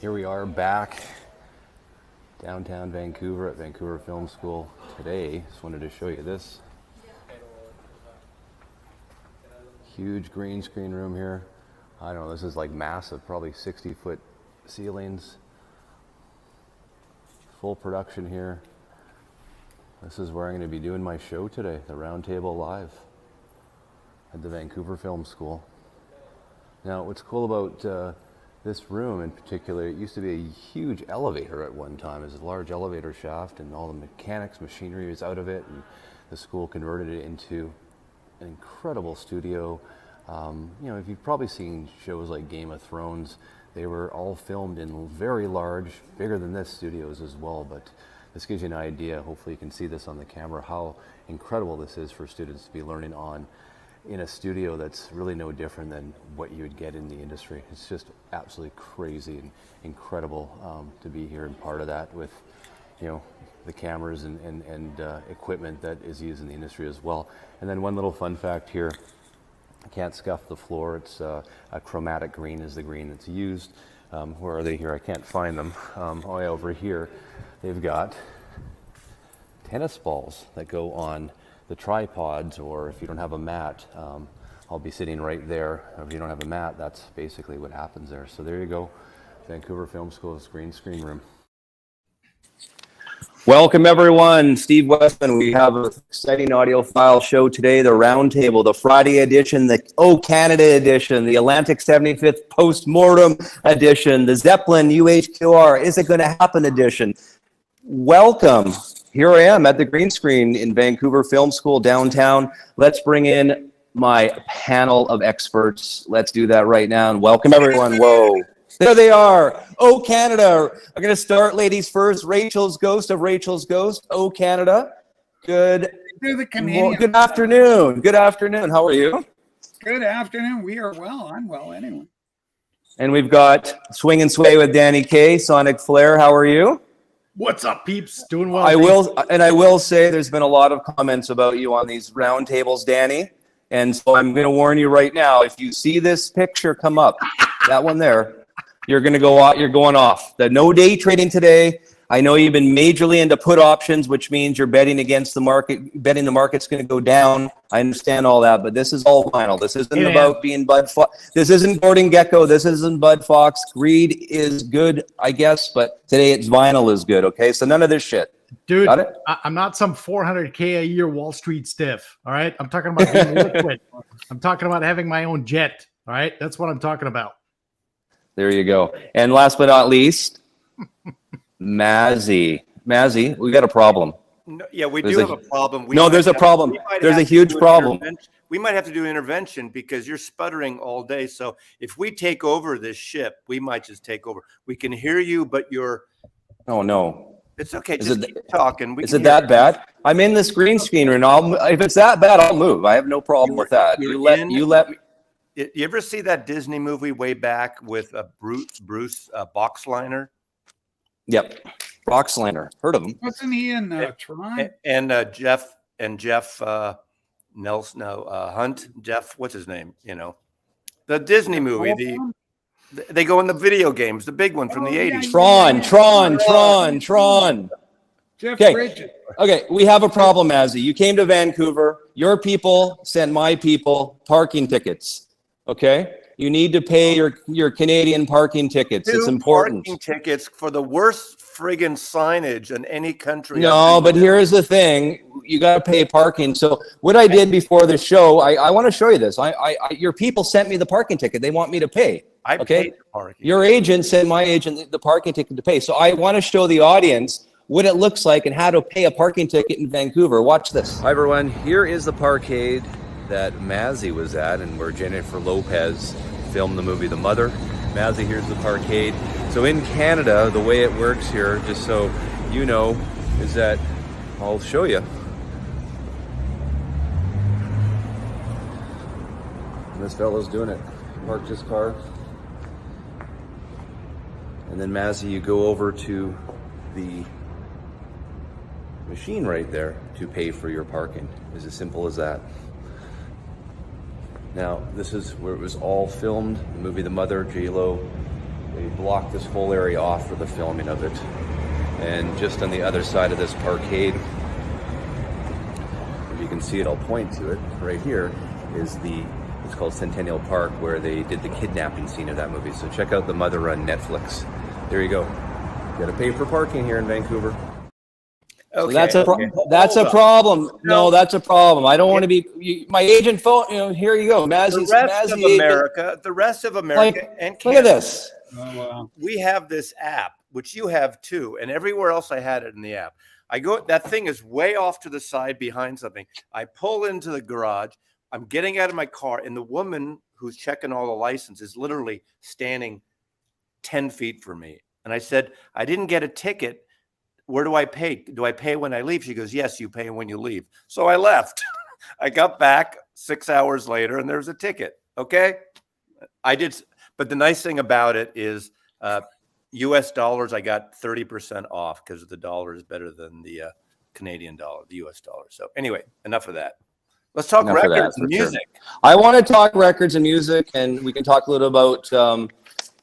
Here we are back downtown Vancouver at Vancouver Film School today. Just wanted to show you this huge green screen room here. I don't know, this is like massive, probably 60-foot ceilings. Full production here. This is where I'm going to be doing my show today, the Roundtable Live at the Vancouver Film School. Now, what's cool about this room in particular, it used to be a huge elevator at one time. It was a large elevator shaft, and all the mechanics, machinery was out of it, and the school converted it into an incredible studio. You know, if you've probably seen shows like Game of Thrones, they were all filmed in very large, bigger than this, studios as well, but this gives you an idea, hopefully you can see this on the camera, how incredible this is for students to be learning on in a studio that's really no different than what you would get in the industry. It's just absolutely crazy and incredible to be here and part of that with, you know, the cameras and equipment that is used in the industry as well. And then one little fun fact here, I can't scuff the floor. It's a chromatic green is the green that's used. Where are they here? I can't find them. Oh yeah, over here they've got tennis balls that go on the tripods, or if you don't have a mat, I'll be sitting right there. If you don't have a mat, that's basically what happens there. So there you go, Vancouver Film School's green screen room. Welcome everyone, Steve Westman. We have an exciting audiophile show today, the Roundtable, the Friday edition, the Oh Canada edition, the Atlantic 75th Post-Mortem edition, the Zeppelin UHQR Is It Gonna Happen edition. Welcome. Here I am at the green screen in Vancouver Film School downtown. Let's bring in my panel of experts. Let's do that right now and welcome everyone. Whoa. There they are. Oh, Canada. I'm going to start ladies first. Rachel's Ghost of Rachel's Ghost. Oh, Canada. Good. Good afternoon. Good afternoon. How are you? Good afternoon. We are well. I'm well anyway. And we've got Swing and Sway with Danny Kaye, Sonicflare. How are you? What's up, peeps? Doing well. I will say there's been a lot of comments about you on these roundtables, Danny. And so I'm going to warn you right now, if you see this picture come up, that one there, you're going to go out, you're going off. The no day trading today. I know you've been majorly into put options, which means you're betting against the market, betting the market's going to go down. I understand all that, but this is all vinyl. This isn't about being Bud Fox. This isn't Gordon Gecko. This isn't Bud Fox. Greed is good, I guess, but today it's vinyl is good, okay? So none of this shit. Dude, I'm not some 400K a year Wall Street stiff, all right? I'm talking about being liquid. I'm talking about having my own jet, all right? That's what I'm talking about. There you go. And last but not least, Mazzy. Mazzy, we got a problem. No, yeah, we do have a problem. There's a problem. There's a huge problem. We might have to do intervention because you're sputtering all day. So if we take over this ship, we might just take over. We can hear you, but you're... Oh, no. It's okay. Just keep talking. Is it that bad? I'm in this green screen and if it's that bad, I'll move. I have no problem with that. You let me... You ever see that Disney movie way back with Bruce Boxleitner? Yep, Boxleitner. Heard of him? Wasn't he in Tron? And Jeff Nelson, Hunt. Jeff, what's his name? You know, the Disney movie. They go in the video games, the big one from the 80s. Tron. Jeff Bridges. Okay, we have a problem, Mazzy. You came to Vancouver. Your people sent my people parking tickets. Okay? You need to pay your Canadian parking tickets. It's important. Parking tickets for the worst friggin' signage in any country. No, but here's the thing. You got to pay parking. So what I did before the show, I want to show you this. Your people sent me the parking ticket. They want me to pay. I paid the parking. Your agent sent my agent the parking ticket to pay. So I want to show the audience what it looks like and how to pay a parking ticket in Vancouver. Watch this. Hi, everyone. Here is the parkade that Mazzy was at and where Jennifer Lopez filmed the movie The Mother. Mazzy, here's the parkade. So in Canada, the way it works here, just so you know, is that I'll show you. And this fellow's doing it. He parked his car. And then Mazzy, you go over to the machine right there to pay for your parking. It's as simple as that. Now, this is where it was all filmed, the movie The Mother, J-Lo, They blocked this whole area off for the filming of it. And just on the other side of this parkade, if you can see it, I'll point to it right here, is it's called Centennial Park, where they did the kidnapping scene of that movie. So check out the Mother Run Netflix. There you go. You gotta pay for parking here in Vancouver. Okay. So that's a problem. No, that's a problem. I don't want to be my agent phone. Here you go. The rest of America, and Canada, look at this. Oh, wow. We have this app, which you have too, and everywhere else I had it in the app. That thing is way off to the side behind something. I pull into the garage. I'm getting out of my car, and the woman who's checking all the license is literally standing 10 feet from me. And I said, I didn't get a ticket. Where do I pay? Do I pay when I leave? She goes, yes, you pay when you leave. So I left. I got back 6 hours later, and there's a ticket. Okay. I did. But the nice thing about it is US dollars, I got 30% off because the dollar is better than the Canadian dollar, the US dollar. So anyway, enough of that. Let's talk records and music. Sure. I want to talk records and music, and we can talk a little about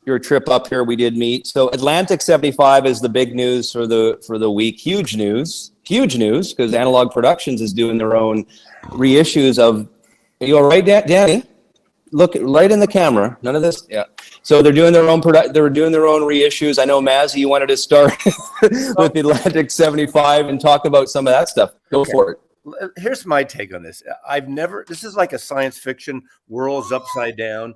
your trip up here. We did meet. So Atlantic 75 is the big news for the week. Huge news, because Analog Productions is doing their own reissues of. Are you all right, Danny? Look right in the camera. None of this. Yeah. So they're doing their own They're doing their own reissues. I know, Mazzy, you wanted to start with the Atlantic 75 and talk about some of that stuff. Go for it. Here's my take on this. This is like a science fiction, world's upside down.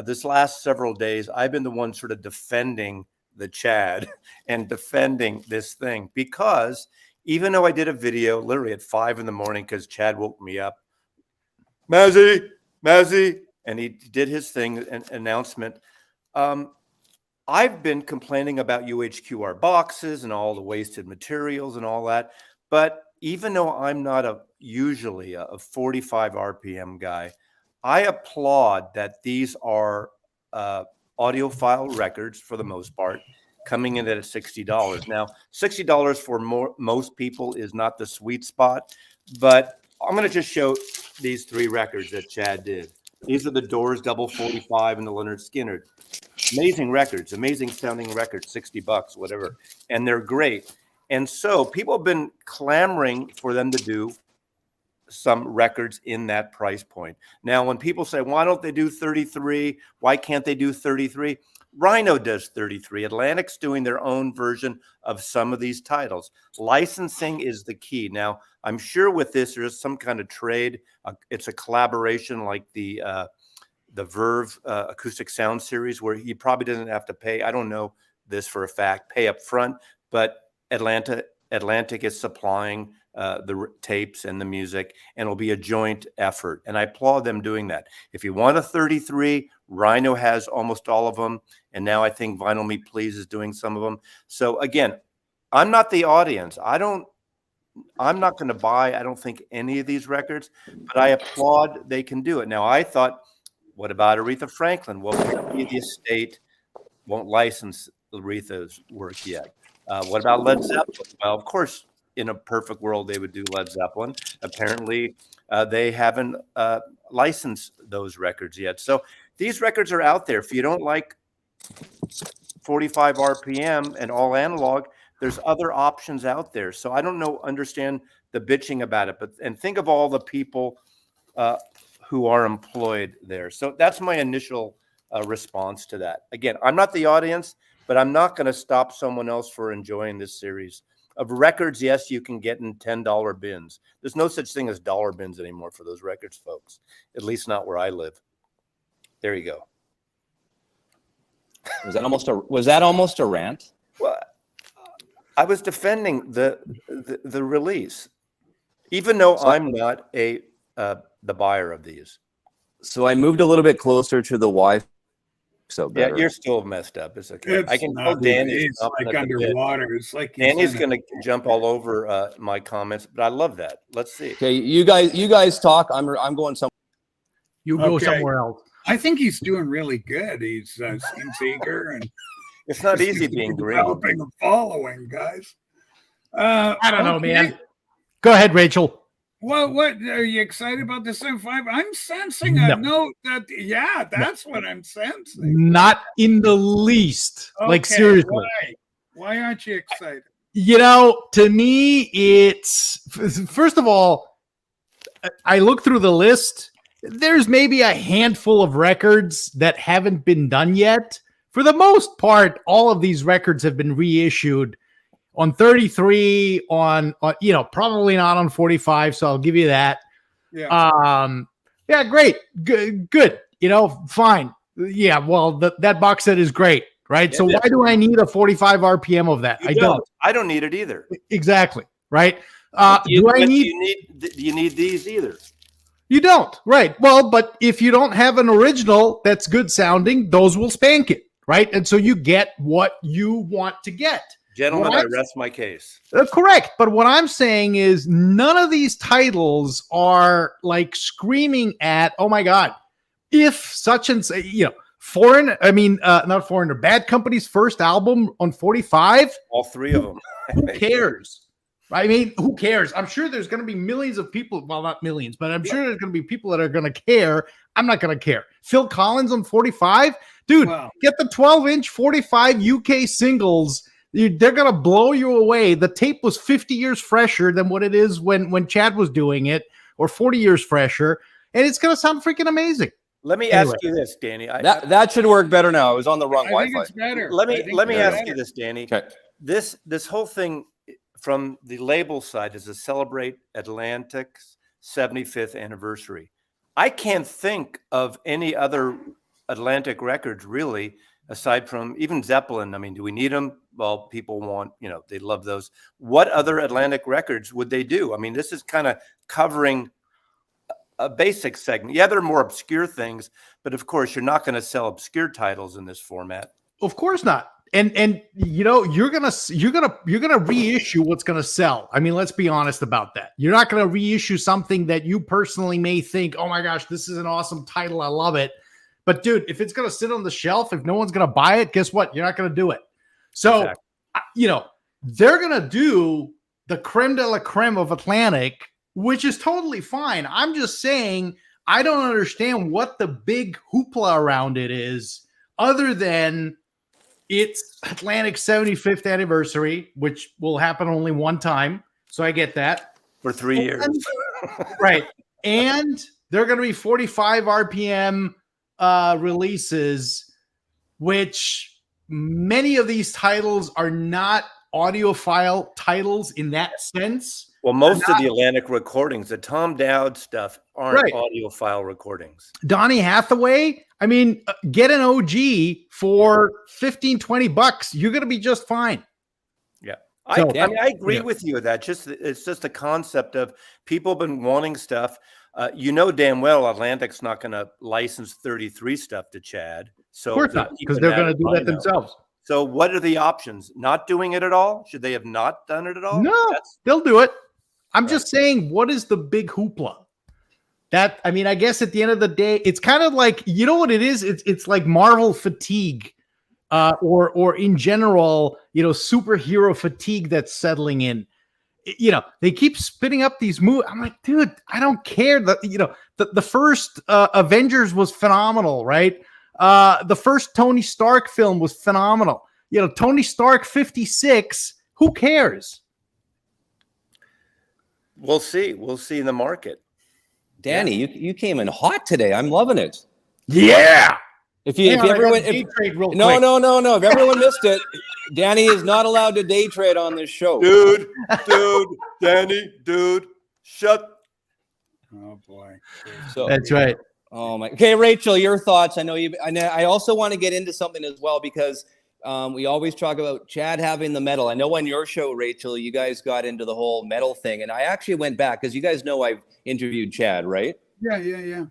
This last several days, I've been the one sort of defending the Chad and defending this thing, because even though I did a video literally at 5 a.m. because Chad woke me up, Mazzy, and he did his thing, an announcement. I've been complaining about UHQR boxes and all the wasted materials and all that. But even though I'm not usually a 45 RPM guy, I applaud that these are audiophile records for the most part, coming in at $60. Now, $60 for most people is not the sweet spot, but I'm going to just show these 3 records that Chad did. These are the Doors Double 45 and the Leonard Skinner. Amazing records, amazing sounding records, $60, whatever. And they're great. And so people have been clamoring for them to do some records in that price point. Now, when people say, why don't they do 33? Why can't they do 33? Rhino does 33. Atlantic's doing their own version of some of these titles. Licensing is the key. Now, I'm sure with this, there's some kind of trade. It's a collaboration like the Verve Acoustic Sound Series, where he probably doesn't have to pay. I don't know this for a fact, pay up front, but Atlantic is supplying the tapes and the music, and it'll be a joint effort. And I applaud them doing that. If you want a 33, Rhino has almost all of them. And now I think Vinyl Me Please is doing some of them. So again, I'm not the audience. I'm not going to buy, I don't think, any of these records, but I applaud they can do it. Now, I thought, what about Aretha Franklin? Well, the estate won't license Aretha's work yet. What about Led Zeppelin? Well, of course, in a perfect world, they would do Led Zeppelin. Apparently, they haven't licensed those records yet. So these records are out there. If you don't like 45 RPM and all analog, there's other options out there. So I don't understand the bitching about it, and think of all the people who are employed there. So that's my initial response to that. Again, I'm not the audience, but I'm not going to stop someone else for enjoying this series of records. Yes, you can get in $10 bins. There's no such thing as dollar bins anymore for those records, folks. At least not where I live. There you go. Was that almost a rant? Well, I was defending the release, even though I'm not the buyer of these. So I moved a little bit closer to the Wi-Fi. So better. Yeah, you're still messed up. It's okay. It's I can tell Danny's like underwater. It's like Danny's going to jump all over my comments, but I love that. Let's see. Okay, you guys talk. I'm going somewhere. You go somewhere else. I think he's doing really good. He's seems eager, and it's not easy being green. Developing a following, guys. I don't know, man. Go ahead, Rachel. What are you excited about the 75? I'm sensing a note that, that's what I'm sensing. Not in the least. Like, Okay, seriously. Why aren't you excited? To me, it's first of all, I look through the list. There's maybe a handful of records that haven't been done yet. For the most part, all of these records have been reissued on 33, on probably not on 45. So I'll give you that. Yeah. Yeah, great, good. Fine. Yeah, well, that box set is great, right? So why do I need a 45 RPM of that? I don't. I don't need it either. Exactly, right? Do you need these either? You don't, right? Well, but if you don't have an original that's good sounding, those will spank it, right? And so you get what you want to get. Gentlemen, I rest my case. Correct. But what I'm saying is none of these titles are like screaming at, oh my God, if such and say, not Foreigner, Bad Company's first album on 45. All three of them. Who cares? I mean, who cares? I'm sure there's going to be millions of people. Well, not millions, but I'm sure there's going to be people that are going to care. I'm not going to care. Phil Collins on 45. Dude, get the 12-inch 45 UK singles. They're going to blow you away. The tape was 50 years fresher than what it is when Chad was doing it, or 40 years fresher. And it's going to sound freaking amazing. Let me ask you this, Danny. That should work better now. I was on the wrong Wi-Fi. I think it's better. Let me ask you this, Danny. Okay. This whole thing from the label side is to celebrate Atlantic's 75th anniversary. I can't think of any other Atlantic records really, aside from even Zeppelin. I mean, do we need them? Well, people want, they love those. What other Atlantic records would they do? I mean, this is kind of covering a basic segment. Yeah, there are more obscure things, but of course, you're not going to sell obscure titles in this format. Of course not. And you're gonna reissue what's gonna sell. I mean, let's be honest about that. You're not gonna reissue something that you personally may think, oh my gosh, this is an awesome title, I love it. But dude, if it's gonna sit on the shelf, if no one's gonna buy it, guess what? You're not gonna do it. So, they're gonna do the creme de la creme of Atlantic, which is totally fine. I'm just saying, I don't understand what the big hoopla around it is, other than it's Atlantic's 75th anniversary, which will happen only one time. So I get that. For 3 years. Right. And they're going to be 45 RPM releases, which many of these titles are not audiophile titles in that sense. Well, most of the Atlantic recordings, the Tom Dowd stuff, aren't audiophile recordings. Donny Hathaway, I mean, get an OG for $15-20. You're going to be just fine. Yeah. I agree with you with that. It's just the concept of people have been wanting stuff. Damn well Atlantic's not going to license 33 stuff to Chad. So of course not, because they're going to do that themselves. So what are the options? Not doing it at all? Should they have not done it at all? No, they'll do it. I'm just saying, what is the big hoopla? I guess at the end of the day, it's kind of like, you know what it is? It's like Marvel fatigue, or in general, superhero fatigue that's settling in. They keep spitting up these movies. I'm like, dude, I don't care. The first Avengers was phenomenal, right? The first Tony Stark film was phenomenal. Tony Stark 56. Who cares? We'll see. We'll see in the market. Danny, you came in hot today. I'm loving it. Yeah. If everyone missed it, Danny is not allowed to day trade on this show. Danny, shut. Oh boy. So that's right. Oh my. Okay, Rachel, your thoughts. I also want to get into something as well, because we always talk about Chad having the metal. I know on your show, Rachel, you guys got into the whole metal thing, and I actually went back, because you guys know I've interviewed Chad, right? Yeah.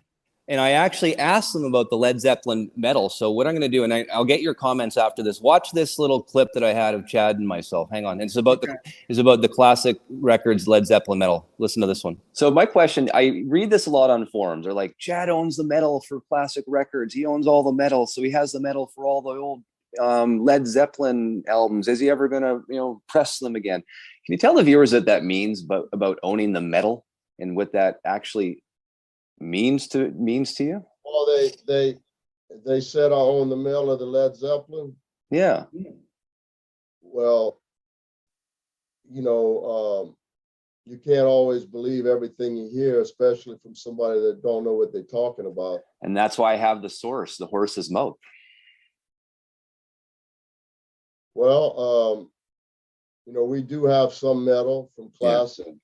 And I actually asked them about the Led Zeppelin metal. So what I'm going to do, and I'll get your comments after this. Watch this little clip that I had of Chad and myself. Hang on. It's about the classic records Led Zeppelin metal. Listen to this one. So my question, I read this a lot on forums. They're like, Chad owns the metal for classic records. He owns all the metal, so he has the metal for all the old Led Zeppelin albums. Is he ever going to press them again? Can you tell the viewers what that means about owning the metal? and what that actually means to you? Well, they said I own the mill of the Led Zeppelin. Yeah. Well, you can't always believe everything you hear, especially from somebody that don't know what they're talking about. And that's why I have the source, the horse's mouth. Well, we do have some metal from classic.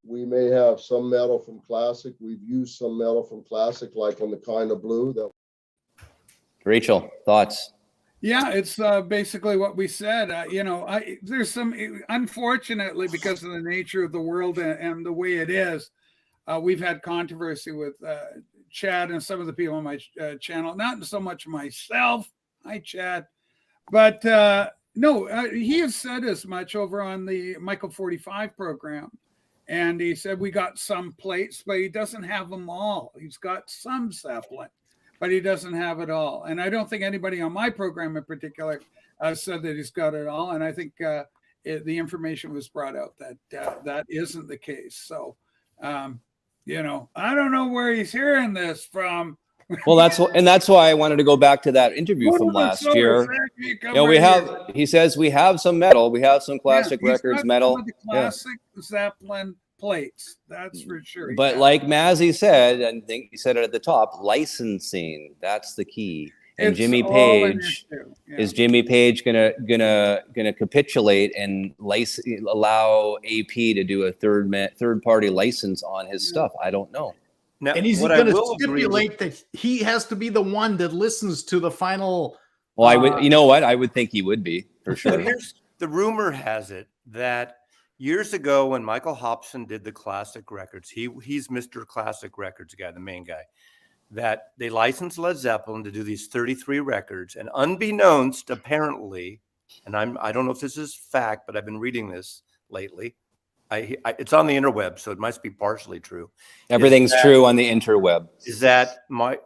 We may have some metal from classic. We've used some metal from classic, like on the Kind of Blue. Rachel, thoughts? Yeah, it's basically what we said. There's some, unfortunately, because of the nature of the world and the way it is, we've had controversy with Chad and some of the people on my channel. Not so much myself. Hi, Chad. But no, he has said as much over on the Michael 45 program. And he said, we got some plates, but he doesn't have them all. He's got some Zeppelin, but he doesn't have it all. And I don't think anybody on my program in particular said that he's got it all. And I think the information was brought out that that isn't the case. So, I don't know where he's hearing this from. Well, that's why I wanted to go back to that interview from last year. He says we have some metal, we have some classic records metal. Classic Zeppelin plates, that's for sure. But like Mazzy said, and I think he said it at the top, licensing, that's the key. And is Jimmy Page gonna capitulate and allow AP to do a third party license on his stuff? I don't know. Now, and he's going to stipulate that he has to be the one that listens to the final. Well, I would, I would think he would be for sure. Here's the rumor has it that years ago when Michael Hobson did the classic records, he's Mr. Classic Records guy, the main guy, that they licensed Led Zeppelin to do these 33 records, and unbeknownst, apparently, and I don't know if this is fact, but I've been reading this lately. It's on the interweb, so it must be partially true. Everything's true on the interweb. Is that my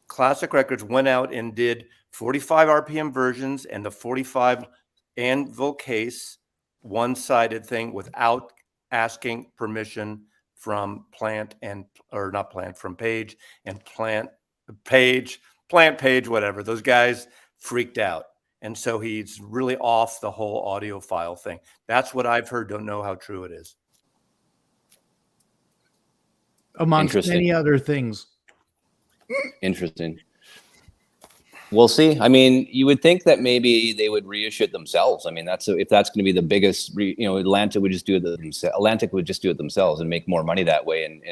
Classic Records went out and did 45 RPM versions and the 45 anvil case, one-sided thing without asking permission from Plant, Page, whatever. Those guys freaked out. And so he's really off the whole audiophile thing. That's what I've heard. Don't know how true it is. Amongst many other things. Interesting. We'll see. I mean, you would think that maybe they would reissue it themselves. I mean, if that's going to be the biggest, Atlantic would just do it themselves. Atlantic would just do it themselves and make more money that way. And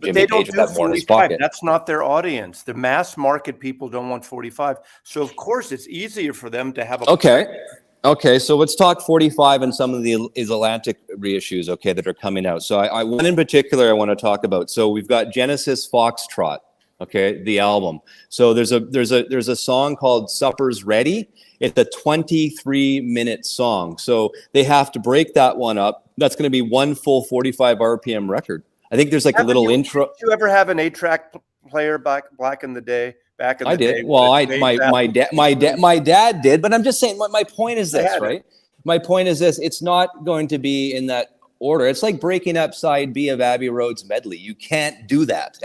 Jimmy Page would have more in his pocket. That's not their audience. The mass market people don't want 45. So of course it's easier for them to have a. Okay. So let's talk 45 and some of the Atlantic reissues. Okay, that are coming out. So I one in particular I want to talk about. So we've got Genesis Foxtrot. Okay, the album. So there's a song called Supper's Ready. It's a 23-minute song. So they have to break that one up. That's going to be one full 45 RPM record. I think there's like a little intro. Did you ever have an 8-track player back in the day? I did. Well, my dad did, but I'm just saying my point is this, right? My point is this, it's not going to be in that order. It's like breaking up side B of Abbey Road's medley. You can't do that.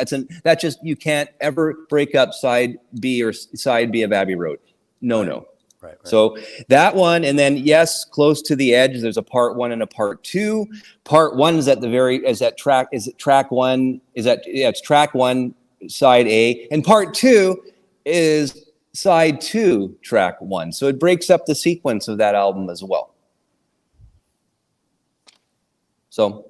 You can't ever break up side B or side B of Abbey Road. No. Right. So that one, and then yes, Close to the Edge. There's a part 1 and a part 2. Part 1 is at the very track 1 it's track 1 side A, and part 2 is side 2 track 1. So it breaks up the sequence of that album as well. So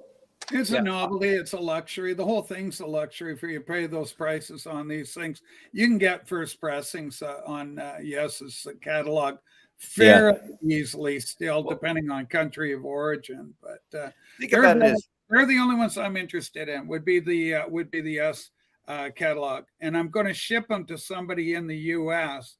it's a novelty, it's a luxury. The whole thing's a luxury for you to pay those prices on these things. You can get first pressings on Yes's catalog fairly easily still, depending on country of origin. But they're the only ones I'm interested in. Would be the Yes catalog, and I'm going to ship them to somebody in the U.S.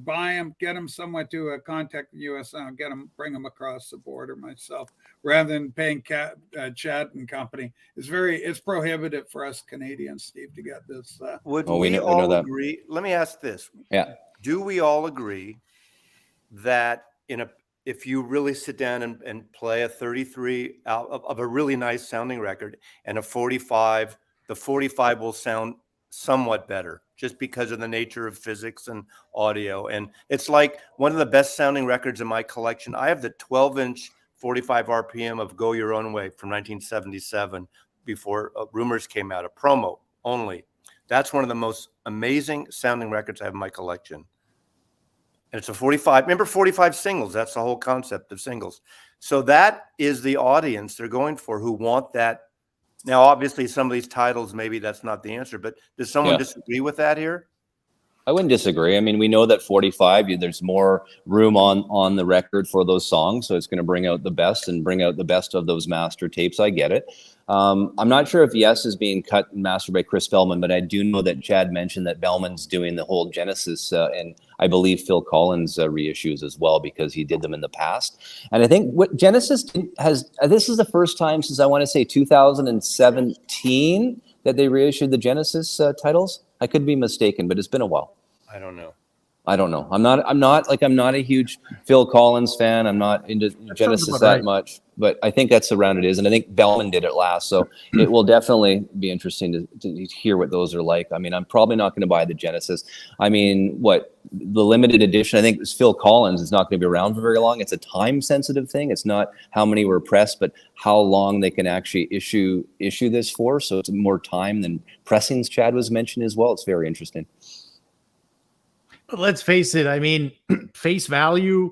Buy them, get them someone to contact the U.S. and bring them across the border myself, rather than paying Chad and company. It's prohibitive for us Canadians, Steve, to get this. Would we all agree? Let me ask this. Yeah. Do we all agree that if you really sit down and play a 33 out of a really nice sounding record and a 45, the 45 will sound somewhat better just because of the nature of physics and audio. And it's like one of the best sounding records in my collection. I have the 12-inch 45 RPM of Go Your Own Way from 1977 before Rumors came out, a promo only. That's one of the most amazing sounding records I have in my collection. And it's a 45. Remember 45 singles. That's the whole concept of singles. So that is the audience they're going for, who want that. Now, obviously, some of these titles, maybe that's not the answer, but does someone disagree with that here? I wouldn't disagree. I mean, we know that 45, there's more room on the record for those songs, so it's going to bring out the best and bring out the best of those master tapes. I get it. I'm not sure if Yes is being cut and mastered by Chris Bellman, but I do know that Chad mentioned that Bellman's doing the whole Genesis and I believe Phil Collins reissues as well, because he did them in the past. And I think what Genesis has, this is the first time since I want to say 2017 that they reissued the Genesis titles. I could be mistaken, but it's been a while. I don't know. I'm not a huge Phil Collins fan. I'm not into Genesis that much, but I think that's around it is. And I think Bellman did it last. So it will definitely be interesting to hear what those are like. I mean, I'm probably not going to buy the Genesis. I mean, the limited edition, I think it's Phil Collins is not going to be around for very long. It's a time sensitive thing. It's not how many were pressed, but how long they can actually issue this for. So it's more time than pressings. Chad was mentioned as well. It's very interesting. Let's face it. I mean, Face Value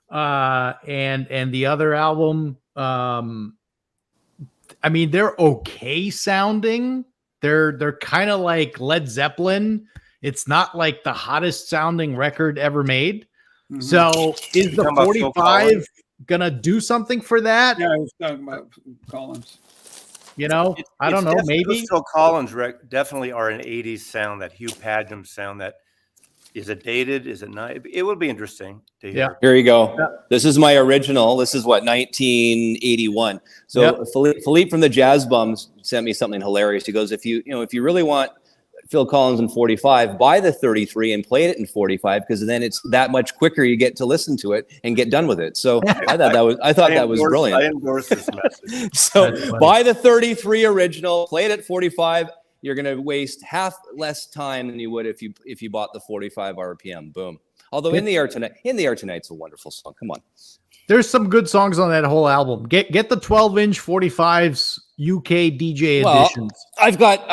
and the other album. I mean, they're okay sounding. They're kind of like Led Zeppelin. It's not like the hottest sounding record ever made. Mm-hmm. So is the 45 gonna do something for that? Yeah, I was talking about Collins. I don't know. Maybe Phil Collins definitely are an 80s sound, that Hugh Padgham sound. That is it dated? Is it not? It will be interesting to hear. Yeah. Here you go. Yeah. This is my original. This is 1981. So Philippe from the Jazz Bums sent me something hilarious. He goes, if you really want Phil Collins in 45, buy the 33 and play it in 45, because then it's that much quicker you get to listen to it and get done with it. So I thought that was brilliant. I endorse this message. So buy the 33 original, play it at 45. You're going to waste half less time than you would if you bought the 45 RPM. Boom. Although In the Air Tonight's a wonderful song. Come on. There's some good songs on that whole album. Get the 12-inch 45s UK DJ editions. I've got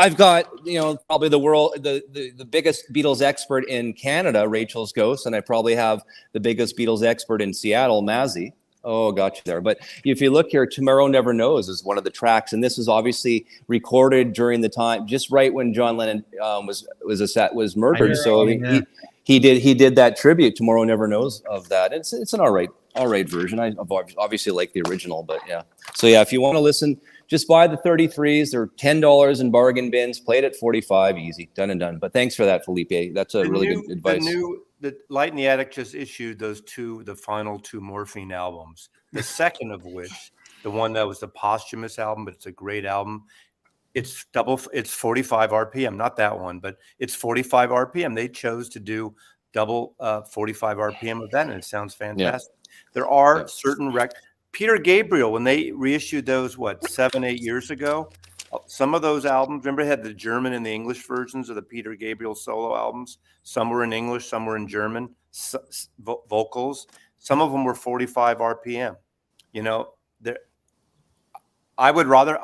probably the biggest Beatles expert in Canada, Rachel's Ghost, and I probably have the biggest Beatles expert in Seattle, Mazzy. Oh, got you there. But if you look here, Tomorrow Never Knows is one of the tracks, and this was obviously recorded during the time, just right when John Lennon was murdered. So he did that tribute, Tomorrow Never Knows, of that. It's an all right version. I obviously like the original, but yeah. So yeah, if you want to listen, just buy the 33s. They're $10 in bargain bins. Play it at 45, easy, done and done. But thanks for that, Felipe. That's really good advice. The Light in the Attic just issued the final two Morphine albums. The second of which, the one that was the posthumous album, but it's a great album. It's 45 RPM, not that one, but it's 45 RPM. They chose to do double 45 RPM of that, and it sounds fantastic. Yeah. There are certain Peter Gabriel, when they reissued those, 7-8 years ago, some of those albums, remember, they had the German and the English versions of the Peter Gabriel solo albums. Some were in English, some were in German vocals. Some of them were 45 RPM. I would rather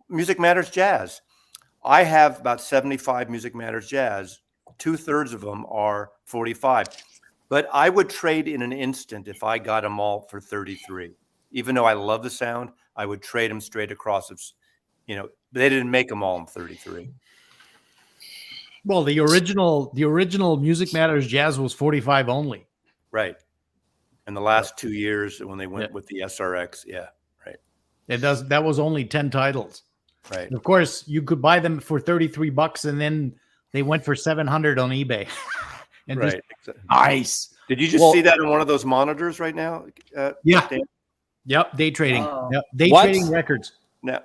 Music Matters Jazz. I have about 75 Music Matters Jazz. 2/3 of them are 45. But I would trade in an instant if I got them all for 33. Even though I love the sound, I would trade them straight across. They didn't make them all in 33. Well, the original Music Matters Jazz was 45 only. Right. And the last 2 years when they went with the SRX, right. That was only 10 titles. Right. And of course, you could buy them for $33, and then they went for $700 on eBay. And right. Nice. Did you just see that on one of those monitors right now? Yeah. Dan? Yep. Day trading. Yep. Day trading records. No.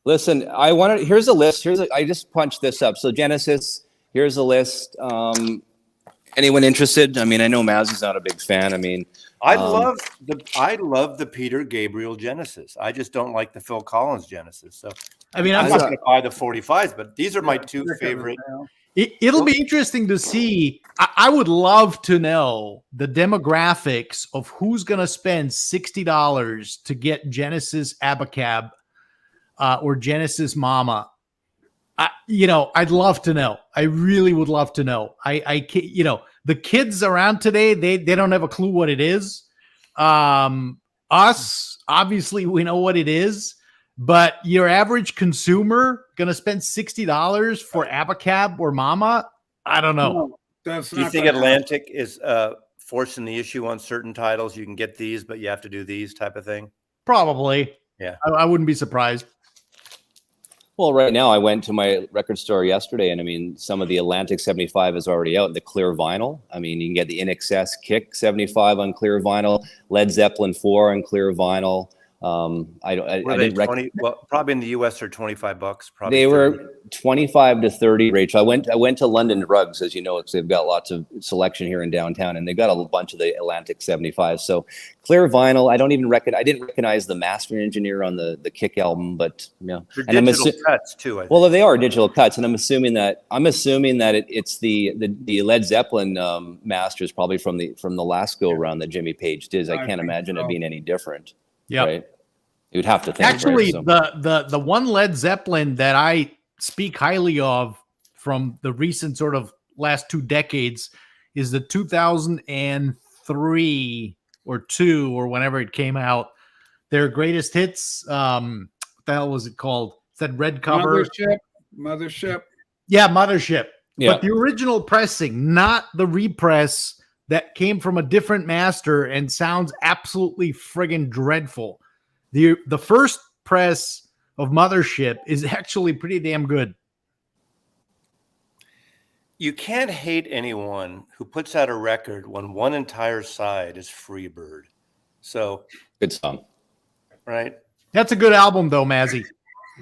Listen, here's a list. I just punched this up. So Genesis, here's a list. Anyone interested? I mean, I know Mazzy's not a big fan. I mean, I love the Peter Gabriel Genesis. I just don't like the Phil Collins Genesis. So I mean, I'm not going to buy the 45s, but these are my two Sick of it favorite. now. It'll be interesting to see. I would love to know the demographics of who's going to spend $60 to get Genesis Abacab or Genesis Mama. I'd love to know. I really would love to know. The kids around today, they don't have a clue what it is. Us, obviously, we know what it is. But your average consumer going to spend $60 for Abacab or Mama? I don't know. No, that's Do you not think gonna Atlantic is forcing the issue on certain titles? You can get these, but you have to do these type of thing. Probably. Yeah. I wouldn't be surprised. well, right now I went to my record store yesterday, and I mean, some of the Atlantic 75 is already out, the clear vinyl. I mean, you can get the In Excess Kick 75 on clear vinyl, Led Zeppelin 4 on clear vinyl. I didn't reckon probably in the US are $25. Probably they 30. were 25 to 30. Rachel, I went to London Rugs, as you know, because they've got lots of selection here in downtown, and they've got a bunch of the Atlantic 75. So clear vinyl. I didn't recognize the mastering engineer on the Kick album, but They're and digital cuts too. I think. well, they are digital cuts, and I'm assuming that it's the Led Zeppelin masters probably from the last go around that Jimmy Page did. I I can't think imagine so. it being any different. Yeah. Right. You'd have to think. Actually, right? So- the one Led Zeppelin that I speak highly of from the recent sort of last 2 decades is the 2003 or 2 or whenever it came out. Their greatest hits. What the hell was it called? It's that red cover. Mothership. Yeah, Mothership. Yeah. But the original pressing, not the repress that came from a different master and sounds absolutely friggin' dreadful. The first press of Mothership is actually pretty damn good. You can't hate anyone who puts out a record when one entire side is Freebird. So, Good song. right. That's a good album, though, Mazzy.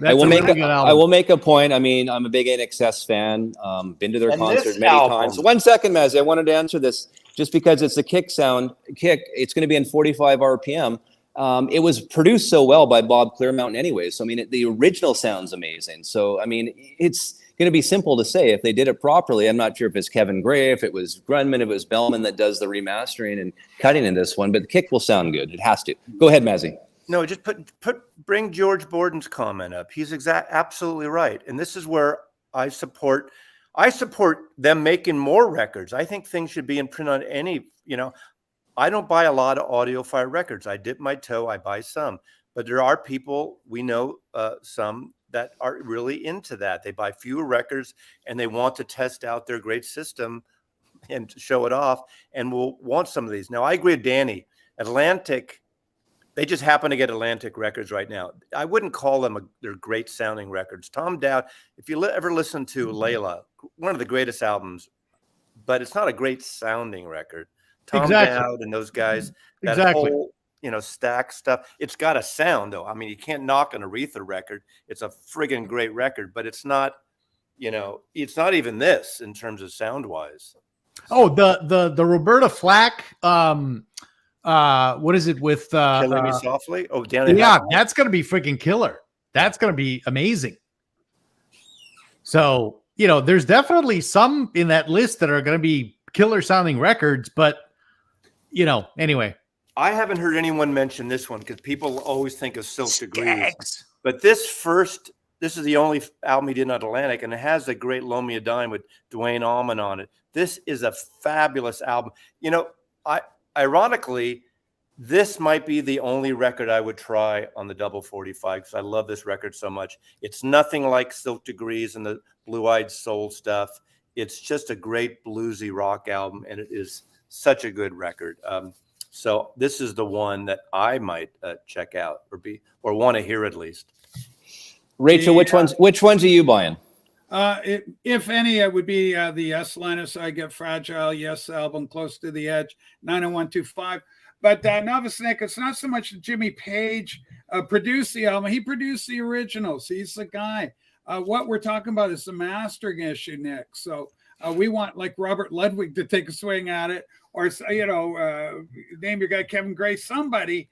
I will make good album. I will make a point. I mean, I'm a big NXS fan. Been to their And concert this many album- times. 1 second, Mazzy. I wanted to answer this just because it's a kick. It's going to be in 45 RPM. It was produced so well by Bob Clearmountain anyway. So, I mean, the original sounds amazing. So, I mean, it's going to be simple to say if they did it properly. I'm not sure if it's Kevin Gray, if it was Grunman, if it was Bellman that does the remastering and cutting in this one, but the kick will sound good. It has to. Go ahead, Mazzy. No, just bring George Borden's comment up. He's absolutely right. And this is where I support them making more records. I think things should be in print on any, I don't buy a lot of audiophile records. I dip my toe, I buy some. But there are people, we know some that are really into that. They buy fewer records and they want to test out their great system and show it off and will want some of these. Now, I agree with Danny. Atlantic, they just happen to get Atlantic records right now. I wouldn't call them they're great sounding records. Tom Dowd, if you ever listen to Layla, one of the greatest albums, but it's not a great sounding record. Tom Dowd and those guys, that whole, stack stuff. It's got a sound though. I mean, you can't knock an Aretha record. It's a friggin' great record, but it's not, it's not even this in terms of sound wise. Oh, the Roberta Flack. What is it with Killing Me Softly? Oh, Danny. Yeah, that's gonna be freaking killer. That's gonna be amazing. So, there's definitely some in that list that are gonna be killer sounding records, but anyway. I haven't heard anyone mention this one because people always think of Silk Degrees. But this is the only album he did on Atlantic, and it has a great Loan Me a Dime with Dwayne Allman on it. This is a fabulous album. Ironically, this might be the only record I would try on the double 45 because I love this record so much. It's nothing like Silk Degrees and the Blue-Eyed Soul stuff. It's just a great bluesy rock album, and it is such a good record. So this is the one that I might check out or want to hear at least. Rachel, which ones are you buying? If any, it would be the Yes Linus I Get Fragile, Yes album, Close to the Edge, 90125. But Novice Nick, it's not so much that Jimmy Page produced the album. He produced the originals. He's the guy. What we're talking about is the mastering issue, Nick. So We want like Robert Ludwig to take a swing at it, or name your guy Kevin Gray, somebody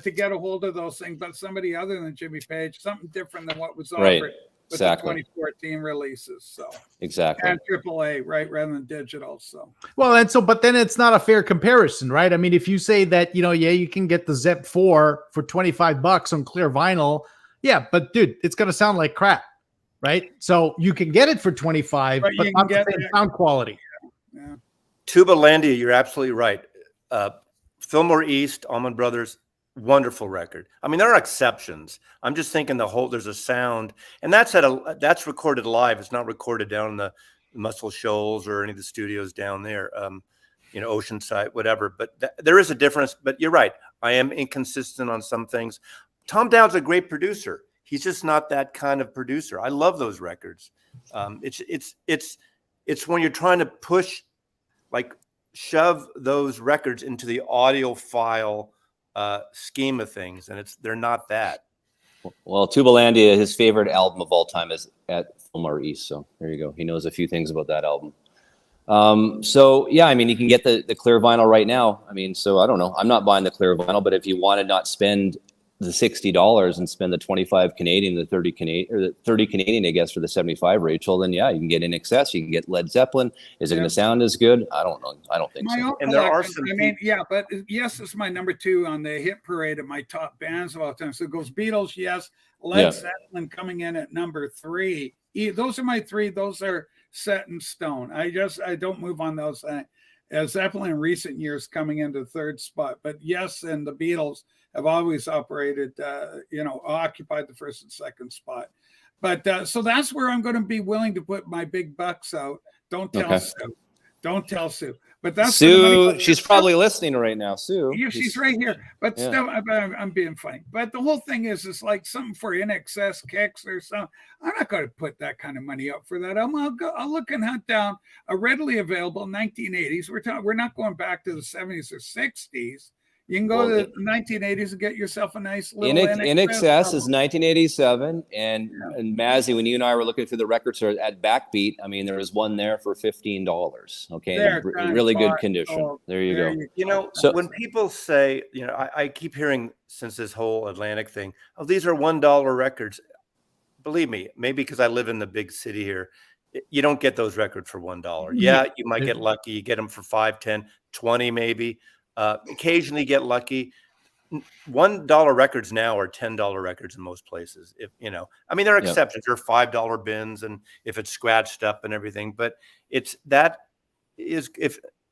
to get a hold of those things, but somebody other than Jimmy Page, something different than what was offered with Exactly. the 2014 releases. So Exactly. and AAA, right, rather than digital. So but then it's not a fair comparison, right? I mean, if you say that, you can get the Zep 4 for $25 on clear vinyl, yeah, but dude, it's gonna sound like crap, right? So you can get it for 25, but not the same sound quality. Yeah. Tubalandia, you're absolutely right. Fillmore East, Allman Brothers, wonderful record. I mean, there are exceptions. I'm just thinking there's a sound, and that's recorded live. It's not recorded down in the Muscle Shoals or any of the studios down there, Oceanside, whatever. But there is a difference. But you're right. I am inconsistent on some things. Tom Dowd's a great producer. He's just not that kind of producer. I love those records. It's when you're trying to shove those records into the audiophile scheme of things, and they're not that. Well, Tubalandia, his favorite album of all time is at Fillmore East. So there you go. He knows a few things about that album. So yeah, I mean, you can get the clear vinyl right now. I mean, so I don't know. I'm not buying the clear vinyl, but if you want to not spend the $60 and spend the 25 Canadian, the 30 Canadian, or the 30 Canadian, I guess, for the 75, Rachel, then yeah, you can get In Excess, you can get Led Zeppelin. Is it going to sound as good? I don't know. I don't think so. And there are some. But yes, it's my number 2 on the hit parade of my top bands of all time. So it goes Beatles, yes, Led Zeppelin coming in at number 3. Those are my 3. Those are set in stone. I don't move on those. Zeppelin in recent years coming into the 3rd spot, but yes, and the Beatles have always operated, occupied the 1st and 2nd spot. But so that's where I'm going to be willing to put my big bucks out. Don't tell Sue. Don't tell Sue. But that's Sue. She's probably listening right now. Sue. Yeah, she's right here. But still, I'm being funny. But the whole thing is like something for In Excess kicks or something. I'm not going to put that kind of money up for that. I'll look and hunt down a readily available 1980s. We're not going back to the 70s or 60s. You can go to the 1980s and get yourself a nice little In Excess is 1987, and Mazzy, when you and I were looking through the records at Backbeat, I mean, there was one there for $15. Okay, really good condition. There you go. So when people say, I keep hearing since this whole Atlantic thing, oh, these are $1 records. Believe me, maybe because I live in the big city here, you don't get those records for $1. Yeah, you might get lucky. You get them for 5, 10, 20 maybe. Occasionally get lucky. $1 records now are $10 records in most places. There are exceptions. There are $5 bins, and if it's scratched up and everything, but if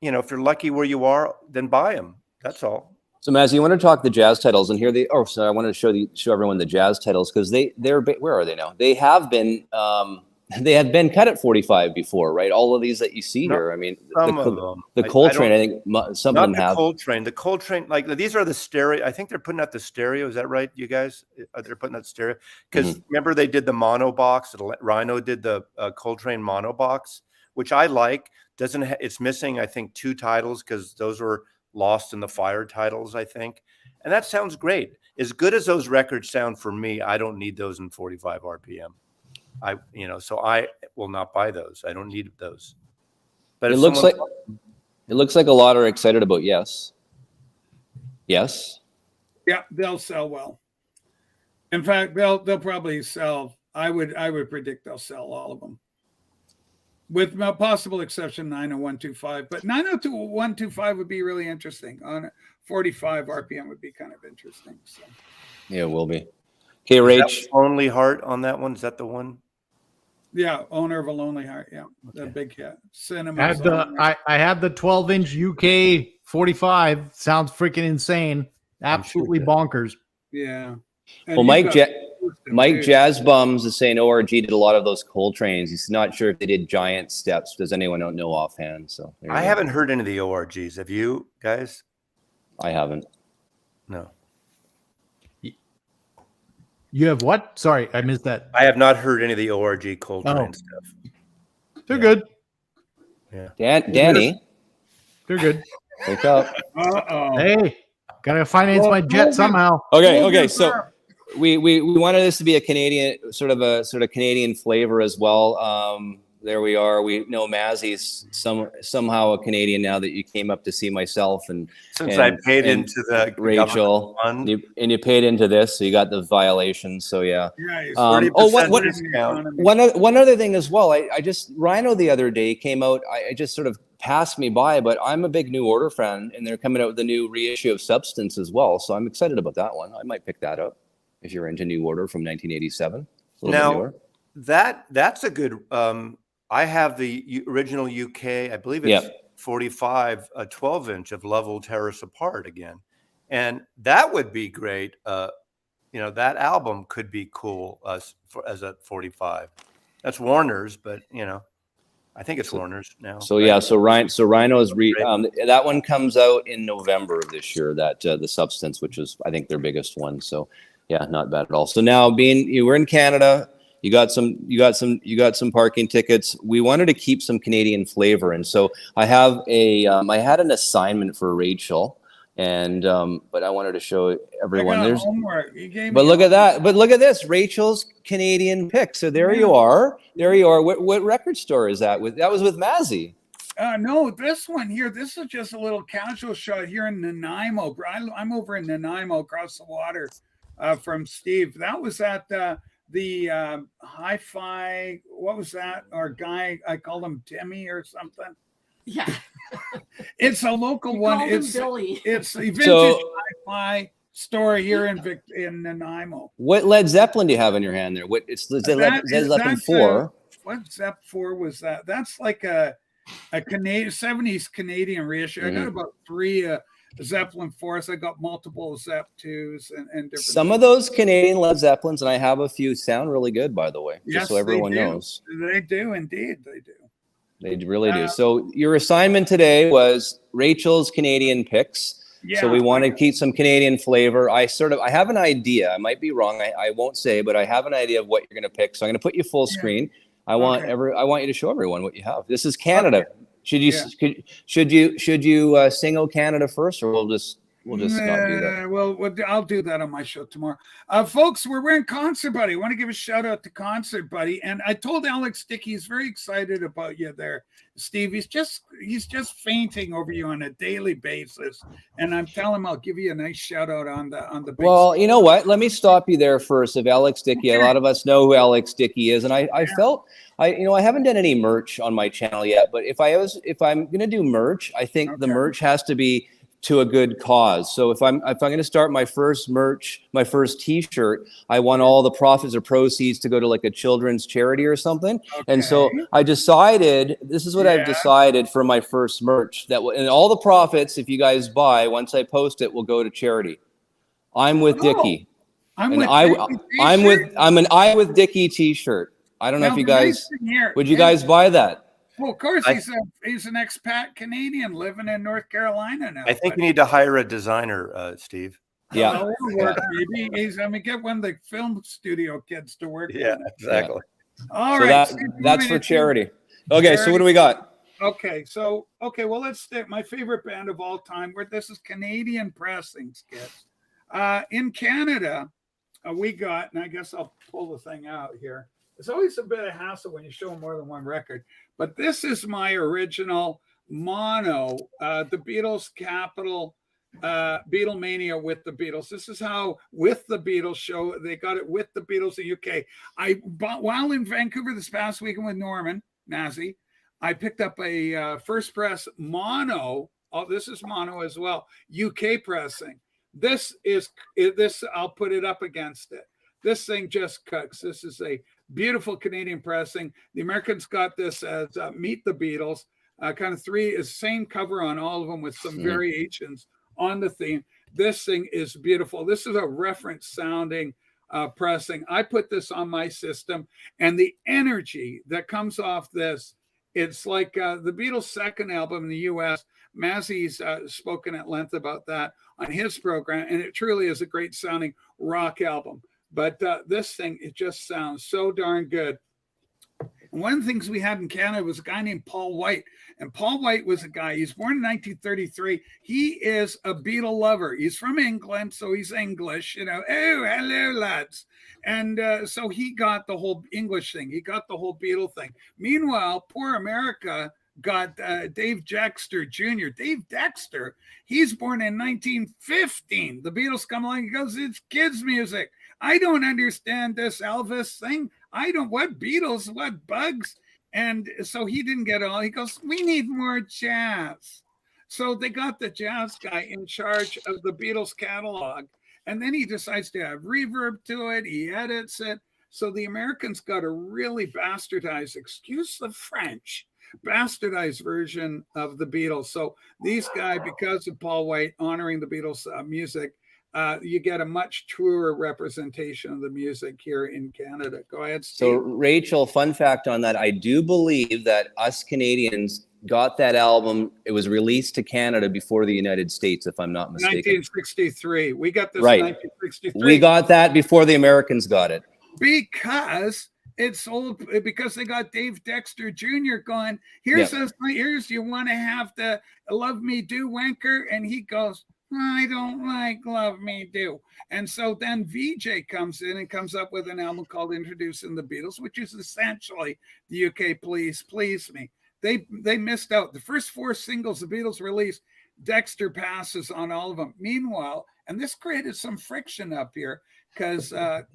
you're lucky where you are, then buy them. That's all. So Mazzy, you want to talk the jazz titles, and here I wanted to show everyone the jazz titles, because they're where are they now? They have been they had been cut at 45 before, right? All of these that you see here. I mean, the Coltrane, I think some of them have. The Coltrane, like these are the stereo. I think they're putting out the stereo. Is that right, you guys? They're putting out stereo because remember they did the mono box. Rhino did the Coltrane mono box, which I like. It's missing, I think, 2 titles because those were lost in the fire titles, I think. And that sounds great. As good as those records sound for me, I don't need those in 45 RPM. So I will not buy those. I don't need those. But it looks like a lot are excited about Yes. Yes. Yeah, they'll sell well. In fact, they'll probably sell. I would predict they'll sell all of them, with a possible exception 90125. But 902.125 would be really interesting. On 45 RPM would be kind of interesting. So. Yeah, it will be. Okay, Rach. Lonely Heart on that one. Is that the one? Yeah, Owner of a Lonely Heart. Yeah, that big hit. Cinema. I had the 12-inch UK 45. Sounds freaking insane. Absolutely bonkers. Yeah. And well, Mike Jazz Bums is saying ORG did a lot of those Coltranes. He's not sure if they did Giant Steps. Does anyone know offhand? So I haven't heard any of the ORGs. Have you guys? I haven't. No. You have what? Sorry, I missed that. I have not heard any of the ORG Coltrane stuff. They're good. Yeah. Danny. They're good. Wake up. Hey, gotta finance my jet somehow. Okay. So we wanted this to be a Canadian sort of Canadian flavor as well. there we are. We know Mazzy's somehow a Canadian now that you came up to see myself and Since I paid into the Rachel, fund. you paid into this, so you got the violations. So yeah. Yeah, 40% discount. One other thing as well. I just Rhino the other day came out. I just sort of passed me by, but I'm a big New Order fan, and they're coming out with a new reissue of Substance as well. So I'm excited about that one. I might pick that up if you're into New Order from 1987. A little bit newer. That's a good. I have the original UK. I believe it's 45, a 12-inch of Love Will Tear Us Apart again, and that would be great. That album could be cool as a 45. That's Warner's, but I think it's Warner's now. So right? So Rhino's that one comes out in November of this year. That the Substance, which is I think their biggest one. So yeah, not bad at all. So now we're in Canada. You got some parking tickets. We wanted to keep some Canadian flavor, and so I have I had an assignment for Rachel, and but I wanted to show everyone. Look at that. But look at this, Rachel's Canadian pick. So there you are. There you are. What record store is that with? That was with Mazzy. No, this one here. This is just a little casual shot here in Nanaimo. I'm over in Nanaimo, across the water from Steve. That was at the hi-fi, what was that? Our guy, I called him Timmy or something. Yeah. It's a local one. It's Billy. It's a vintage hi-fi store here in Nanaimo. What Led Zeppelin do you have in your hand there? What it's Led Zeppelin 4. What Zepp 4 was that? That's like a Canadian 70s Canadian reissue. I got about 3 Zeppelin 4s. I got multiple Zepp 2s and different. Some of those Canadian Led Zeppelins, and I have a few, sound really good, by the way. Yes, just so everyone knows. They do indeed. They do. They really do. So your assignment today was Rachel's Canadian picks. Yeah, so we want to keep some Canadian flavor. I have an idea. I might be wrong. I won't say, but I have an idea of what you're going to pick. So I'm going to put you full screen. I want you to show everyone what you have. This is Canada. Okay. Should you sing "O Canada" first, or we'll just not do that? Well, I'll do that on my show tomorrow. Folks, we're in Concert Buddy. I want to give a shout out to Concert Buddy, and I told Alex Dickey he's very excited about you there, Steve. He's just fainting over you on a daily basis, and I'm telling him I'll give you a nice shout out on the. Well, you know what? Let me stop you there first. Of Alex Dickey, a lot of us know who Alex Dickey is, and I felt. I haven't done any merch on my channel yet, but if I'm going to do merch, I think the merch has to be to a good cause. So if I'm going to start my first merch, my first T-shirt, I want all the profits or proceeds to go to like a children's charity or something. Okay. And so I decided, this is what I've decided for my first merch, and all the profits, if you guys buy, once I post it, will go to charity. I'm with Dickey. I'm an I with Dickey T-shirt. I don't know if you guys would you guys buy that? Well, of course, he's an expat Canadian living in North Carolina now. I think you need to hire a designer, Steve. Yeah, maybe get one of the film studio kids to work. Yeah, exactly. Yeah. All right, that's for charity. Okay, so what do we got? Okay, well, let's stick. My favorite band of all time. This is Canadian pressings, kids. In Canada, we got, and I guess I'll pull the thing out here. It's always a bit of hassle when you show more than one record, but this is my original mono, the Beatles Capital Beatlemania with the Beatles. This is how With the Beatles show. They got it with the Beatles in UK. While in Vancouver this past weekend with Norman Mazzy, I picked up a first press mono. Oh, this is mono as well. UK pressing. This I'll put it up against it. This thing just cooks. This is a beautiful Canadian pressing. The Americans got this as Meet the Beatles. Kind of same cover on all of them with some variations on the theme. This thing is beautiful. This is a reference sounding pressing. I put this on my system, and the energy that comes off this, it's like the Beatles' second album in the U.S. Mazzy's spoken at length about that on his program, and it truly is a great sounding rock album. But this thing, it just sounds so darn good. And one of the things we had in Canada was a guy named Paul White. And Paul White was a guy, he's born in 1933. He is a Beatle lover. He's from England, so he's English, you know. Oh, hello, lads. And so he got the whole English thing. He got the whole Beatle thing. Meanwhile, poor America got Dave Dexter Jr. Dave Dexter, he's born in 1915. The Beatles come along, he goes, it's kids' music. I don't understand this Elvis thing. What Beatles, what Bugs? And so he didn't get all. He goes, we need more jazz. So they got the jazz guy in charge of the Beatles catalog. And then he decides to add reverb to it. He edits it. So the Americans got a really bastardized, excuse the French, bastardized version of the Beatles. So these guys, because of Paul White honoring the Beatles music, you get a much truer representation of the music here in Canada. Go ahead, Steve. So Rachel, fun fact on that, I do believe that us Canadians got that album. It was released to Canada before the United States, if I'm not mistaken. 1963. We got this right. in 1963. We got that before the Americans got it. Because it's old, because they got Dave Dexter Jr. going, here's you want to have to Love Me Do Wanker, and he goes, I don't like Love Me Do. And so then VJ comes in and comes up with an album called Introducing the Beatles, which is essentially the UK Please Please Me. They missed out. The first 4 singles the Beatles released, Dexter passes on all of them. Meanwhile, and this created some friction up here, because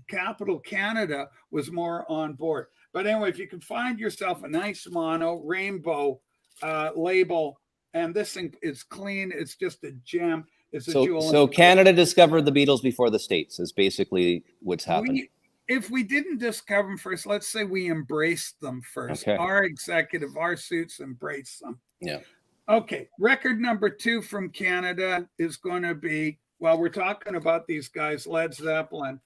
Capital Canada was more on board. But anyway, if you can find yourself a nice mono rainbow label, and this thing is clean, it's just a gem. It's a jewel. So Canada discovered the Beatles before the States is basically what's happened. If we didn't discover them first, let's say we embraced them first. Okay. Our executive, our suits embraced them. Yeah. Okay, record number 2 from Canada is going to be, well, we're talking about these guys, Led Zeppelin.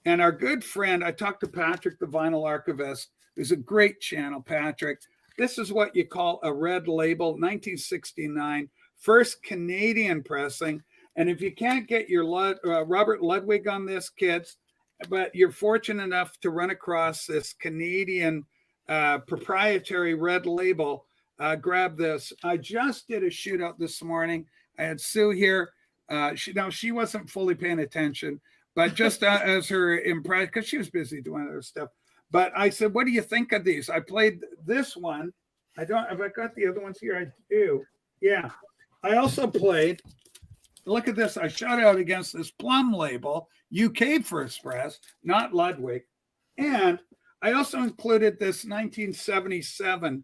And our good friend, I talked to Patrick, the vinyl archivist, who's a great channel, Patrick. This is what you call a red label, 1969, first Canadian pressing. And if you can't get your Robert Ludwig on this, kids, but you're fortunate enough to run across this Canadian proprietary red label, grab this. I just did a shootout this morning. I had Sue here. She wasn't fully paying attention, but just as her impression, because she was busy doing other stuff. But I said, what do you think of these? I played this one. Have I got the other ones here? I do. Yeah. I also played, look at this. I shot out against this Plum label, UK first press, not Ludwig. And I also included this 1977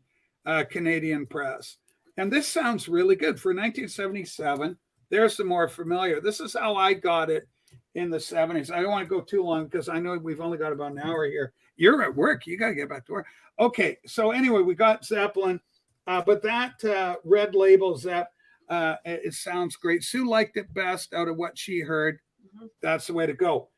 Canadian press. And this sounds really good for 1977. There's the more familiar. This is how I got it in the 70s. I don't want to go too long because I know we've only got about an hour here. You're at work. You got to get back to work. Okay. So anyway, we got Zeppelin, but that red label Zepp, it sounds great. Sue liked it best out of what she heard. Mm-hmm. That's the way to go.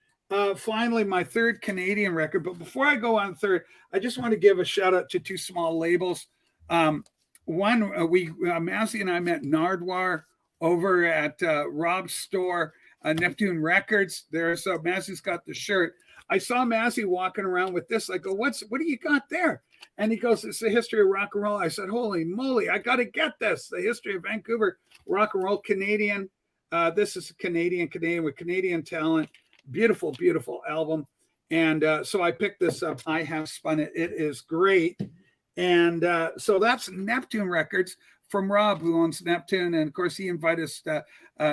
Finally, my third Canadian record. But before I go on third, I just want to give a shout out to 2 small labels. One, Mazzy and I met Nardwar over at Rob's store, Neptune Records. There's Mazzy's got the shirt. I saw Mazzy walking around with this. I go, what do you got there? And he goes, it's the history of rock and roll. I said, holy moly, I got to get this. The history of Vancouver rock and roll, Canadian. This is Canadian with Canadian talent. Beautiful, beautiful album. And so I picked this up. I have spun it. It is great. And so that's Neptune Records from Rob, who owns Neptune. And of course, he invited us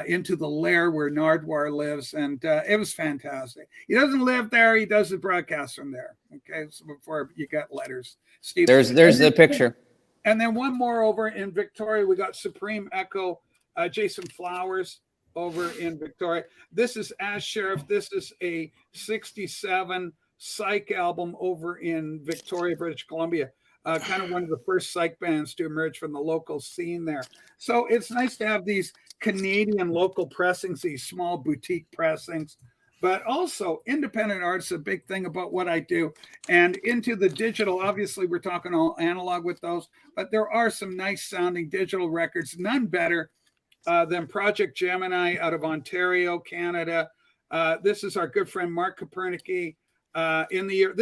into the lair where Nardwar lives. And it was fantastic. He doesn't live there. He does the broadcast from there. Okay. So before you got letters, Steve. There's the picture. And then one more over in Victoria. We got Supreme Echo, Jason Flowers over in Victoria. This is As Sheriff. This is a 67 psych album over in Victoria, British Columbia. Kind of one of the first psych bands to emerge from the local scene there. So it's nice to have these Canadian local pressings, these small boutique pressings, but also independent art's a big thing about what I do. And into the digital, obviously we're talking all analog with those, but there are some nice sounding digital records, none better than Project Gemini out of Ontario, Canada. This is our good friend Mark Kopernicki. in the year.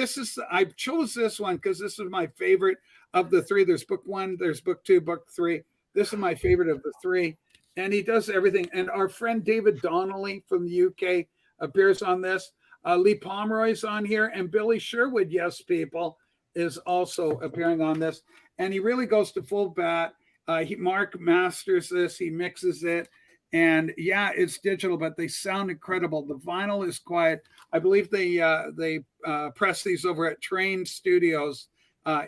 I chose this one because this is my favorite of the three. There's book one, there's book two, book three. This is my favorite of the three. And he does everything. And our friend David Donnelly from the UK appears on this. Lee Pomeroy's on here, and Billy Sherwood, Yes People, is also appearing on this. And he really goes to full bat. Mark masters this, he mixes it. And yeah, it's digital, but they sound incredible. The vinyl is quiet. I believe they press these over at Train Studios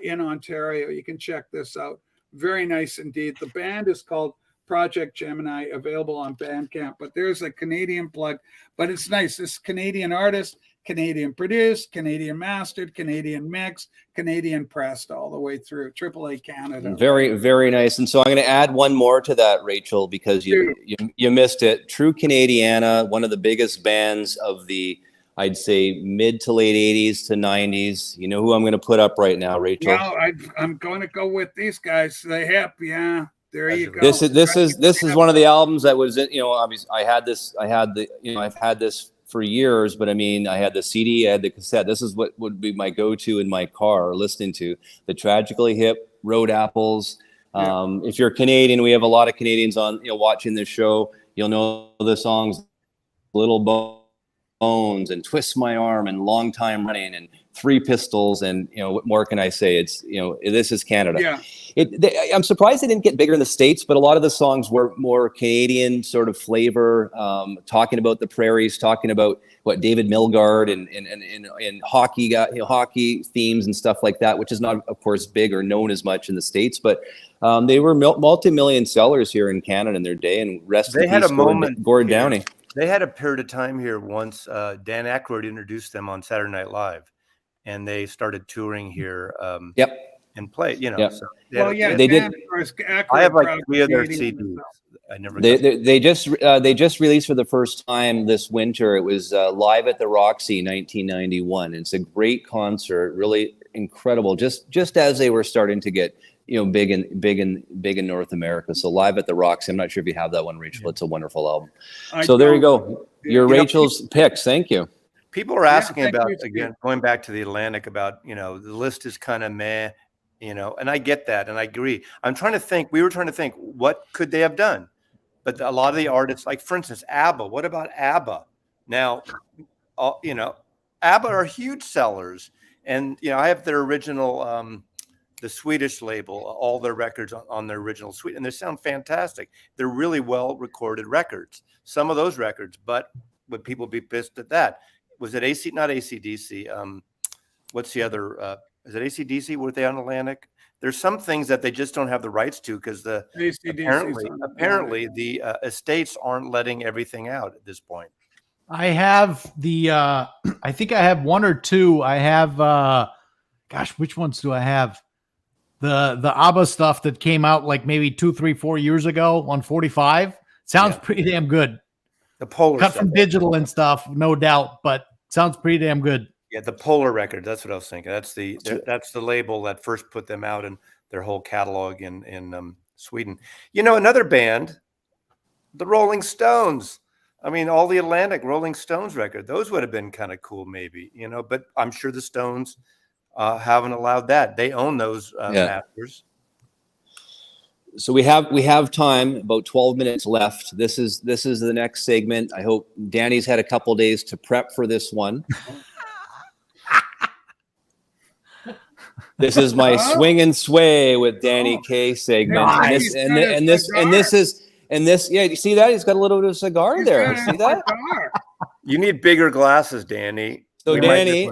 in Ontario. You can check this out. Very nice indeed. The band is called Project Gemini, available on Bandcamp. But there's a Canadian plug. But it's nice. This Canadian artist, Canadian produced, Canadian mastered, Canadian mixed, Canadian pressed all the way through. AAA Canada. Very, very nice. And so I'm going to add one more to that, Rachel, because you missed it. True Canadiana, one of the biggest bands of the, I'd say, mid to late 80s to 90s. You know who I'm going to put up right now, Rachel? Well, I'm going to go with these guys. The Hip, yeah. There you go. This is one of the albums that was, obviously I've had this for years, but I mean, I had the CD, I had the cassette. This is what would be my go-to in my car listening to the Tragically Hip, Road Apples. Yeah. If you're Canadian, we have a lot of Canadians on, watching this show. You'll know the songs Little Bones and Twist My Arm and Long Time Running and Three Pistols, and what more can I say? It's this is Canada. Yeah. I'm surprised they didn't get bigger in the States, but a lot of the songs were more Canadian sort of flavor, talking about the prairies, talking about what David Milgaard and hockey got, hockey themes and stuff like that, which is not, of course, big or known as much in the States, but they were multi-million sellers here in Canada in their day. And they had a moment. Gord Downey. They had a period of time here once. Dan Aykroyd introduced them on Saturday Night Live, and they started touring here. And play, Yep. So they did. I have like 3 of their CDs. I never. They just released for the first time this winter. It was Live at the Roxy, 1991. It's a great concert, really incredible. Just as they were starting to get big in North America. So Live at the Roxy. I'm not sure if you have that one, Rachel. It's a wonderful album. There you go. Your Rachel's picks. Thank you. People are asking about, again, going back to the Atlantic, about the list is kind of meh. And I get that, and I agree. We were trying to think, what could they have done? But a lot of the artists, like for instance, ABBA. What about ABBA? Now, ABBA are huge sellers, and I have their original, the Swedish label, all their records on their original suite, and they sound fantastic. They're really well recorded records. Some of those records, but would people be pissed at that? Was it not AC/DC? What's the other? Is it AC/DC? Were they on Atlantic? There's some things that they just don't have the rights to because apparently the estates aren't letting everything out at this point. I have I think I have one or two. I have, which ones do I have? The ABBA stuff that came out like maybe 2, 3, 4 years ago on 45. Sounds pretty damn good. The Polar cut from digital and stuff, no doubt, but sounds pretty damn good. Yeah, the Polar record. That's what I was thinking. That's the label that first put them out in their whole catalog in Sweden. Another band, the Rolling Stones. I mean, all the Atlantic Rolling Stones record. Those would have been kind of cool, maybe. But I'm sure the Stones haven't allowed that. They own those masters. So we have time, about 12 minutes left. This is the next segment. I hope Danny's had a couple days to prep for this one. This is my swing and sway with Danny Kaye segment. Nice. And this, yeah, you see that? He's got a little bit of cigar there. You see that? You need bigger glasses, Danny. So Danny,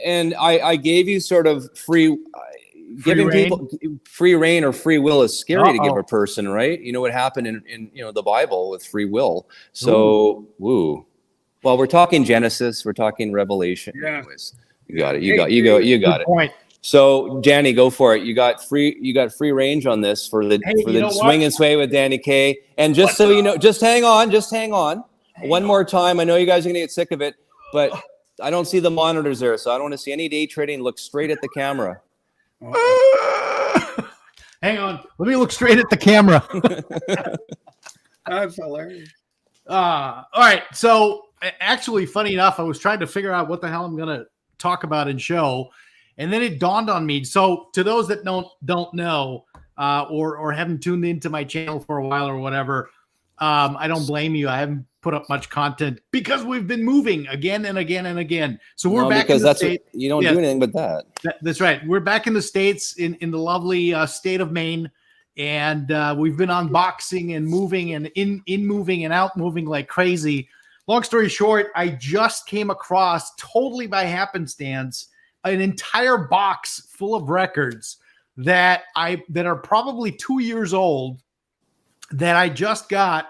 and I gave you sort of giving people free reign or free will is scary to give a person, right? You know what happened in the Bible with free will. So, well, we're talking Genesis, we're talking Revelation. Yeah. Anyways, you got it. You got it. Point. So, Danny, go for it. You got free range on this for the swing and sway with Danny Kaye. And just just hang on. One more time. I know you guys are gonna get sick of it, but I don't see the monitors there, so I don't want to see any day trading. Look straight at the camera. Hang on. Let me look straight at the camera. That's hilarious. All right. So actually, funny enough, I was trying to figure out what the hell I'm going to talk about and show. And then it dawned on me. So to those that don't know or haven't tuned into my channel for a while or whatever, I don't blame you. I haven't put up much content because we've been moving again and again and again. So we're back because in the that's States. what, you don't do anything but that. That's right. We're back in the States in the lovely state of Maine. And we've been unboxing and moving and in moving and out moving like crazy. Long story short, I just came across totally by happenstance an entire box full of records that are probably 2 years old that I just got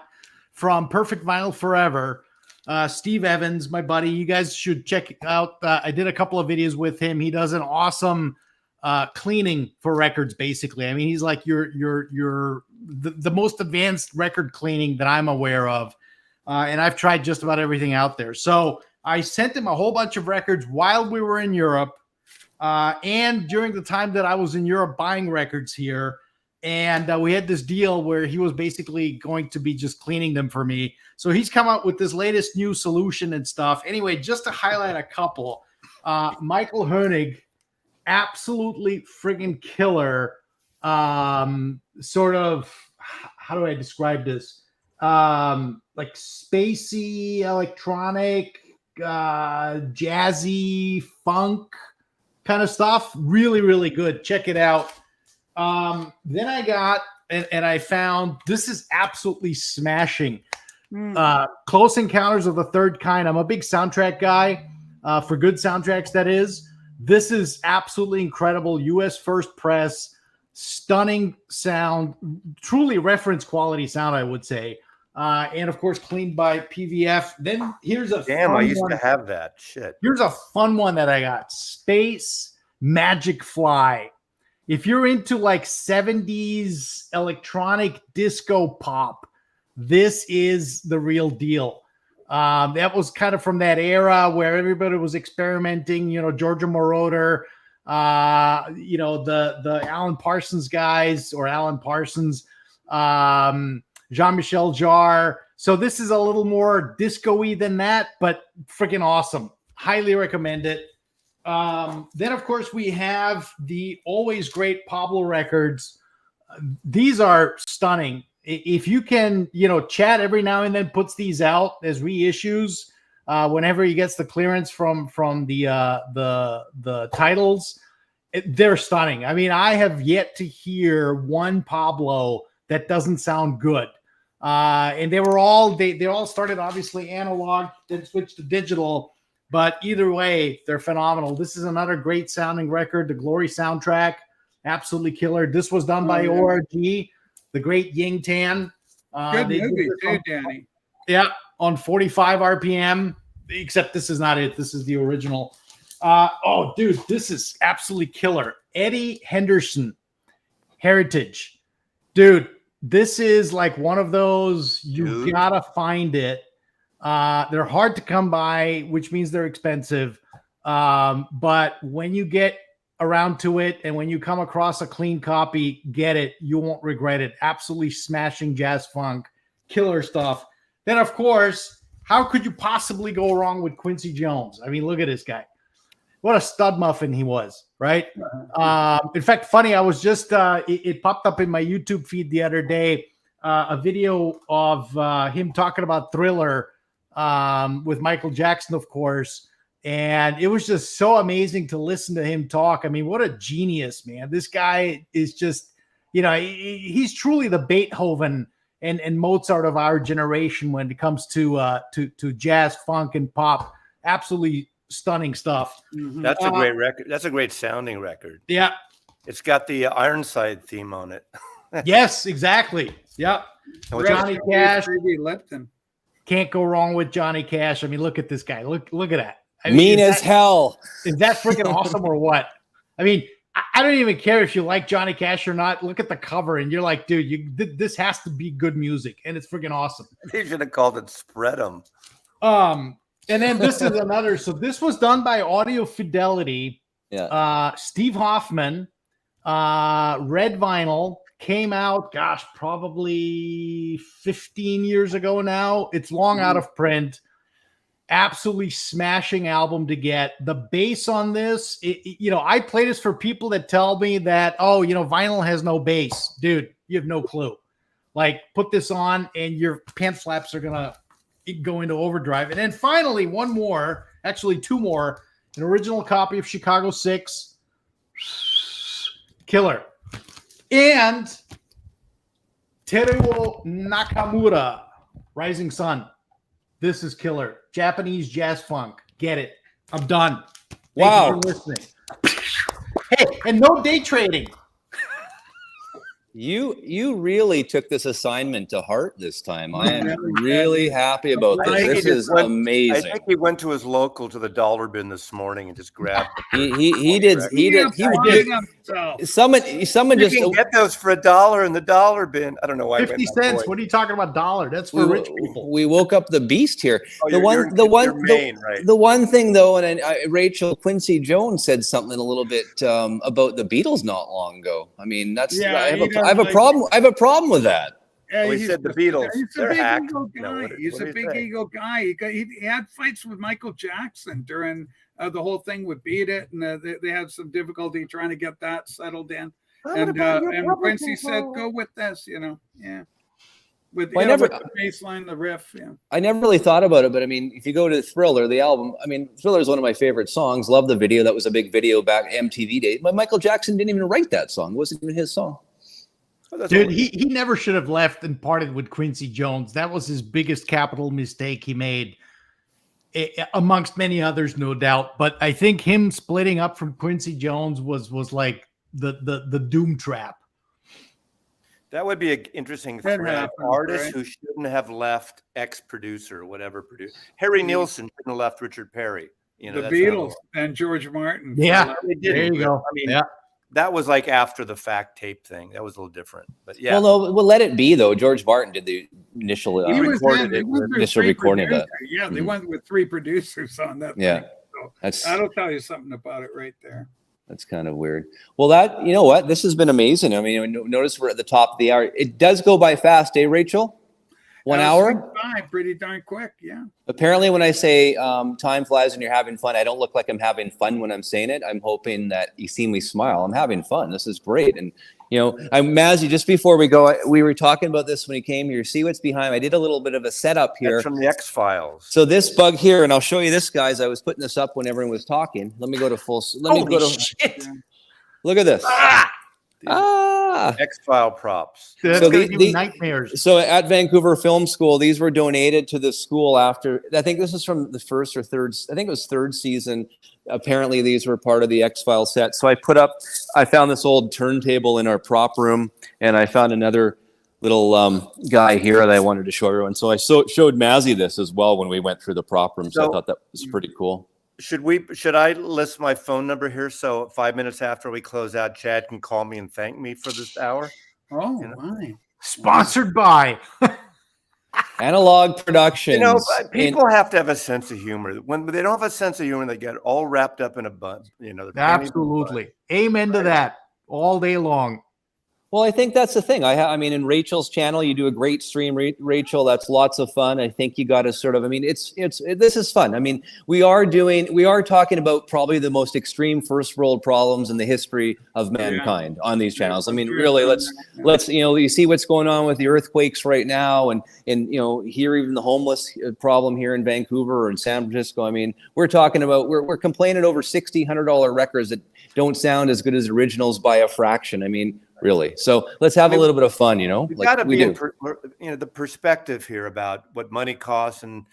from Perfect Vinyl Forever. Steve Evans, my buddy, you guys should check out. I did a couple of videos with him. He does an awesome cleaning for records, basically. I mean, he's like the most advanced record cleaning that I'm aware of. And I've tried just about everything out there. So I sent him a whole bunch of records while we were in Europe. And during the time that I was in Europe buying records here, and we had this deal where he was basically going to be just cleaning them for me. So he's come out with this latest new solution and stuff. Anyway, just to highlight a couple, Michael Hoenig, absolutely friggin' killer. Sort of, how do I describe this? Like spacey, electronic, jazzy, funk kind of stuff. Really, really good. Check it out. Then I got, and I found, this is absolutely smashing. Close Encounters of the Third Kind. I'm a big soundtrack guy, for good soundtracks, that is. This is absolutely incredible. US first press, stunning sound, truly reference quality sound, I would say. And of course, cleaned by PVF. Then here's a I used to have that shit. Here's a fun one that I got. Space Magic Fly. If you're into like 70s electronic disco pop, this is the real deal. That was kind of from that era where everybody was experimenting, Georgia Moroder, the Alan Parsons guys, or Alan Parsons, Jean-Michel Jarre. So this is a little more disco-y than that, but freaking awesome. Highly recommend it. Then, of course, we have the always great Pablo records. These are stunning. If you can, Chad every now and then puts these out as reissues whenever he gets the clearance from the titles. They're stunning. I mean, I have yet to hear one Pablo that doesn't sound good. And they all started obviously analog, then switched to digital. But either way, they're phenomenal. This is another great sounding record, the Glory soundtrack, absolutely killer. This was done by ORG, the great Ying Tan. Good movie too, Danny. Yeah, on 45 RPM, except this is not it. This is the original. Oh, dude, this is absolutely killer. Eddie Henderson, Heritage. Dude, this is like one of those, you gotta find it. They're hard to come by, which means they're expensive. But when you get around to it and when you come across a clean copy, get it. You won't regret it. Absolutely smashing jazz funk, killer stuff. Then, of course, how could you possibly go wrong with Quincy Jones? I mean, look at this guy. What a stud muffin he was, right? In fact, funny, I was just, it popped up in my YouTube feed the other day, a video of him talking about Thriller, with Michael Jackson, of course. And it was just so amazing to listen to him talk. I mean, what a genius, man. This guy is just, he's truly the Beethoven and Mozart of our generation when it comes to jazz, funk, and pop. Absolutely stunning stuff. That's a great record. That's a great sounding record. Yeah. It's got the Ironside theme on it. Yes, exactly. Yep. Johnny Cash. Lipton. Can't go wrong with Johnny Cash. I mean, look at this guy. Look at that. I mean as hell. Is that freaking awesome or what? I mean, I don't even care if you like Johnny Cash or not. Look at the cover and you're like, dude, this has to be good music, and it's freaking awesome. They should have called it Spread 'em. And then this is another. So this was done by Audio Fidelity. Yeah. Steve Hoffman, Red Vinyl. Came out, gosh, probably 15 years ago now. It's long out of print. absolutely smashing album to get. The bass on this, I play this for people that tell me that, vinyl has no bass. Dude, you have no clue. Like, put this on and your pant flaps are gonna go into overdrive. And then finally, two more, an original copy of Chicago 6, killer. And Teruo Nakamura, Rising Sun. This is killer. Japanese jazz funk. Get it. I'm done. Thank you for listening. Hey, and no day trading. You really took this assignment to heart this time. I am really happy about this. This is amazing. I think he went to his local to the dollar bin this morning and just grabbed. He did. Someone You just can get those for $1 in the dollar bin. I don't know why. 50 cents. What are you talking about? $1? That's for rich people. We woke up the beast here. Oh, The one thing though, and Rachel Quincy Jones said something a little bit about the Beatles not long ago. I mean, that's I have a problem. I have a problem with that. Yeah, he said the Beatles. He's a They're big hacked. ego guy. He's a big ego guy. He had fights with Michael Jackson during the whole thing with Beat It, and they had some difficulty trying to get that settled in. And Quincy said, "Go with this," yeah. With the bass line, the riff, yeah. I never really thought about it, but I mean, if you go to Thriller, the album, I mean, Thriller is one of my favorite songs. Love the video. That was a big video back MTV days. But Michael Jackson didn't even write that song. It wasn't even his song. Dude, he never should have left and parted with Quincy Jones. That was his biggest capital mistake he made, amongst many others, no doubt. But I think him splitting up from Quincy Jones was like the doom trap. That would be an interesting thread. Artists who shouldn't have left ex-producer, whatever producer. Harry Nilsson shouldn't have left Richard Perry. The Beatles and George Martin. Yeah, there you go. I mean, that was like after the fact tape thing. That was a little different, but yeah. Well, no, let it be though. George Martin did the initial initial recording of that. Yeah, they went with 3 producers on that. Yeah, so that'll tell you something about it right there. That's kind of weird. Well, you know what? This has been amazing. I mean, notice we're at the top of the hour. It does go by fast, eh, Rachel? 1 hour? Pretty darn quick, yeah. Apparently, when I say time flies and you're having fun, I don't look like I'm having fun when I'm saying it. I'm hoping that you see me smile. I'm having fun. This is great. And, Mazzy, just before we go, we were talking about this when he came here. See what's behind? I did a little bit of a setup here. That's from the X-Files. So this bug here, and I'll show you this, guys. I was putting this up when everyone was talking. Let me go to full. Shit. Look at this. X-File props. That's so gonna give me nightmares. So at Vancouver Film School, these were donated to the school after, I think this is from the first or third, I think it was third season. Apparently these were part of the X-File set. So I found this old turntable in our prop room, and I found another little guy here that I wanted to show everyone. So I showed Mazzy this as well when we went through the prop room. So I thought that was pretty cool. Should I list my phone number here so 5 minutes after we close out, Chad can call me and thank me for this hour? Oh, my. Sponsored by Analog Productions. People have to have a sense of humor. When they don't have a sense of humor, they get all wrapped up in a bun. Absolutely. Amen to that all day long. Well, I think that's the thing. I mean, in Rachel's channel, you do a great stream, Rachel. That's lots of fun. I think you got to sort of, I mean, this is fun. I mean, we are talking about probably the most extreme first world problems in the history of mankind on these channels. I mean, really, let's, you see what's going on with the earthquakes right now, and here, even the homeless problem here in Vancouver or in San Francisco. I mean, we're talking about, we're complaining over $100 records that don't sound as good as originals by a fraction. I mean, really. So let's have a little bit of fun, We've got to be the perspective here about what money costs and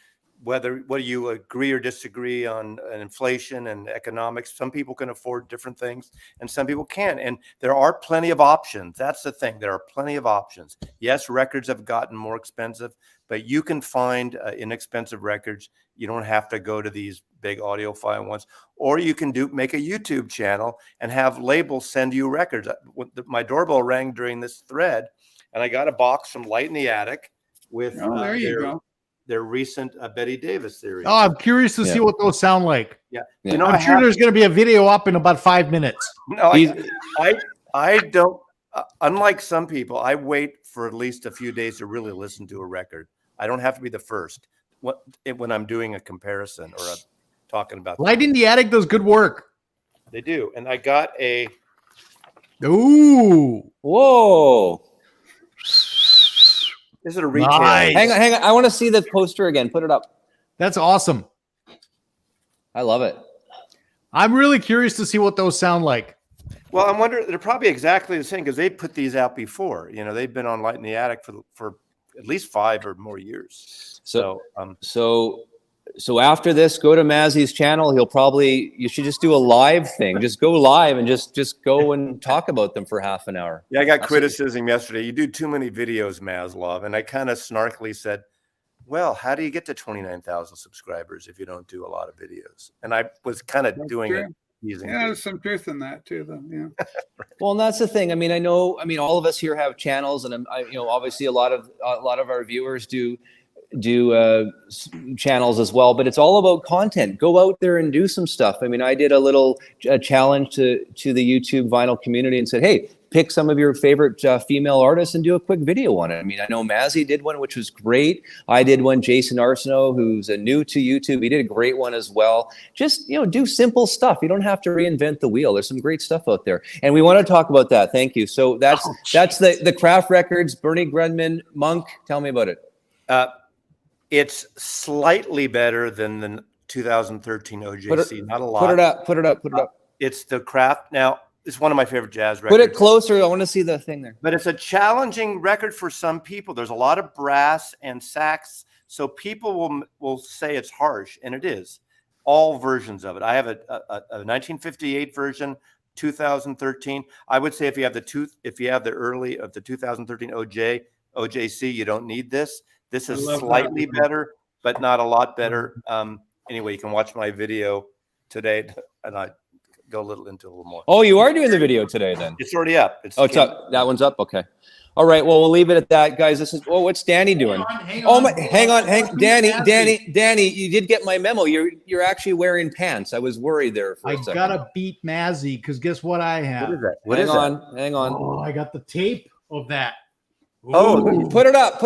whether you agree or disagree on inflation and economics. Some people can afford different things and some people can't. And there are plenty of options. That's the thing. There are plenty of options. Yes, records have gotten more expensive, but you can find inexpensive records. You don't have to go to these big audiophile ones, or you can make a YouTube channel and have labels send you records. My doorbell rang during this thread, and I got a box from Light in the Attic with there you go. Their recent Betty Davis series. Oh, I'm curious to see what those sound like. Yeah. I'm sure there's going to be a video up in about 5 minutes. No, I don't. Unlike some people, I wait for at least a few days to really listen to a record. I don't have to be the first. when I'm doing a comparison or talking about Light in the Attic does good work. They do. And I got a Ooh. Whoa. this is a retail. Nice. Hang on. I want to see the poster again. Put it up. That's awesome. I love it. I'm really curious to see what those sound like. Well, I'm wondering, they're probably exactly the same because they put these out before. You know, they've been on Light in the Attic for at least 5 or more years. So after this, go to Mazzy's channel. You should just do a live thing. Just go live and just go and talk about them for half an hour. Yeah, I got criticism yesterday. You do too many videos, Maslov. And I kind of snarkily said, well, how do you get to 29,000 subscribers if you don't do a lot of videos? And I was kind of doing it. Yeah, there's some truth in that too, though. Yeah. Well, and that's the thing. I mean, all of us here have channels, and obviously a lot of our viewers do channels as well, but it's all about content. Go out there and do some stuff. I mean, I did a challenge to the YouTube vinyl community and said, hey, pick some of your favorite female artists and do a quick video on it. I mean, I know Mazzy did one, which was great. I did one, Jason Arsenault, who's new to YouTube. He did a great one as well. Just, do simple stuff. You don't have to reinvent the wheel. There's some great stuff out there. And we want to talk about that. Thank you. So that's the Craft Records, Bernie Grunman, Monk. Tell me about it. It's slightly better than the 2013 OJC. Not a lot. Put it up. It's the Craft. Now, it's one of my favorite jazz records. Put it closer. I want to see the thing there. But it's a challenging record for some people. There's a lot of brass and sax. So people will say it's harsh, and it is. All versions of it. I have a 1958 version, 2013. I would say if you have the early of the 2013 OJC, you don't need this. This is slightly better, but not a lot better. Anyway, you can watch my video today, and I go a little more. Oh, you are doing the video today then? It's already up. It's up. That one's up. Okay. All right. Well, we'll leave it at that, guys. What's Danny doing? Hang on. Danny, you did get my memo. You're actually wearing pants. I was worried there for a second. I gotta beat Mazzy because guess what I have? What is that? Hang on. Oh, I got the tape of that. Ooh. Oh, put it up.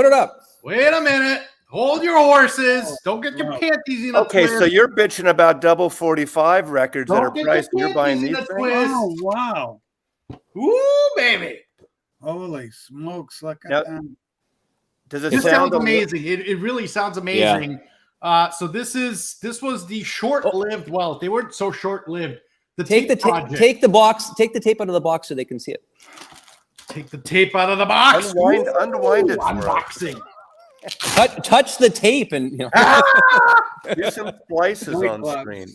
Wait a minute. Hold your horses. Don't get your panties in a twist. So you're bitching about double 45 records that are priced. You're buying these things? Oh, wow. Ooh, baby. Holy smokes. Look at that. Does it This sound sounds amazing. It really sounds amazing. Yeah. So this was the short-lived. Well, they weren't so short-lived. Take the tape out of the box so they can see it. Take the tape out of the box. Unwind it. Unboxing. Touch the tape and Here's some splices on screen.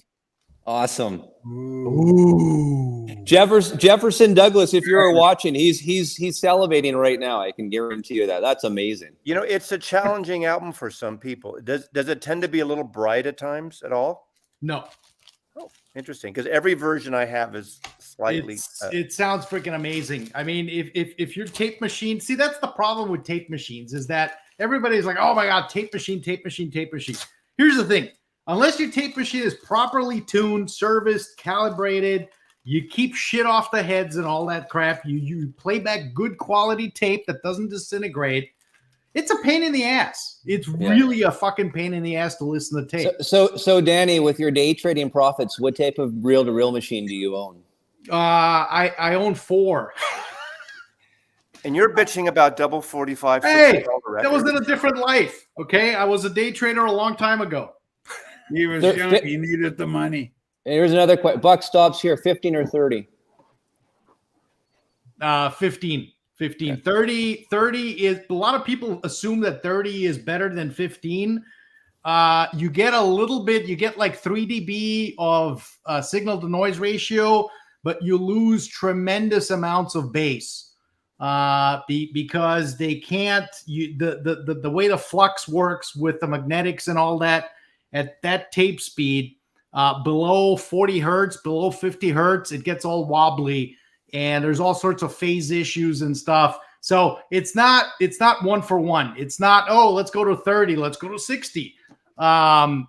Awesome. Ooh. Jefferson Douglas, if you're watching, he's salivating right now. I can guarantee you that. That's amazing. It's a challenging album for some people. Does it tend to be a little bright at times at all? No. Oh, interesting. Because every version I have is slightly. It sounds freaking amazing. I mean, if your tape machine, see, that's the problem with tape machines is that everybody's like, oh my God, tape machine. Here's the thing. Unless your tape machine is properly tuned, serviced, calibrated, you keep shit off the heads and all that crap. You play back good quality tape that doesn't disintegrate. It's a pain in the ass. It's really a fucking pain in the ass to listen to tape. So Danny, with your day trading profits, what type of reel-to-reel machine do you own? I own 4. And you're bitching about double 45. Hey, that was in a different life. Okay, I was a day trader a long time ago. He was young. He needed the money. And here's another question. Buck stops here. 15 or 30? 15. 30 is, a lot of people assume that 30 is better than 15. You get a little bit, you get like 3 dB of signal to noise ratio, but you lose tremendous amounts of bass because they can't, the way the flux works with the magnetics and all that at that tape speed, below 40 hertz, below 50 hertz, it gets all wobbly. And there's all sorts of phase issues and stuff. So it's not 1 for 1. It's not, oh, let's go to 30, let's go to 60.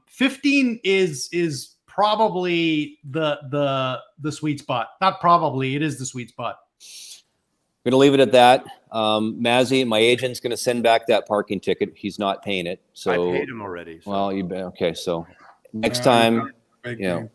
15 is probably the sweet spot. Not probably, it is the sweet spot. We're gonna leave it at that. Mazzy, my agent's gonna send back that parking ticket. He's not paying it. So I paid him already. So. well, okay. So next Yeah, time, big you know, game.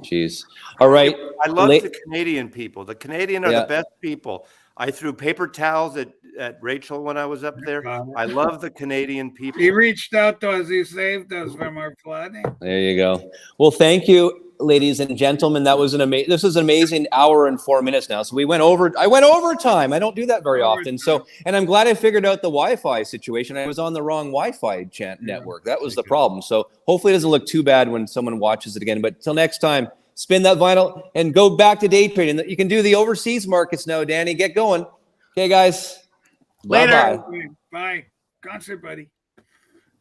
geez. All right. I love the Canadian people. The Canadian are Yeah. the best people. I threw paper towels at Rachel when I was up there. I love the Canadian people. He reached out to us. He saved us from our flooding. There you go. Well, thank you, ladies and gentlemen. That was this was an amazing hour and 4 minutes now. So I went over time. I don't do that very often. So, and I'm glad I figured out the Wi-Fi situation. I was on the wrong Wi-Fi network. That was the problem. So hopefully it doesn't look too bad when someone watches it again. But till next time, spin that vinyl and go back to day trading. You can do the overseas markets now, Danny. Get going. Okay, guys. Later. Bye-bye. Bye. Concert, buddy.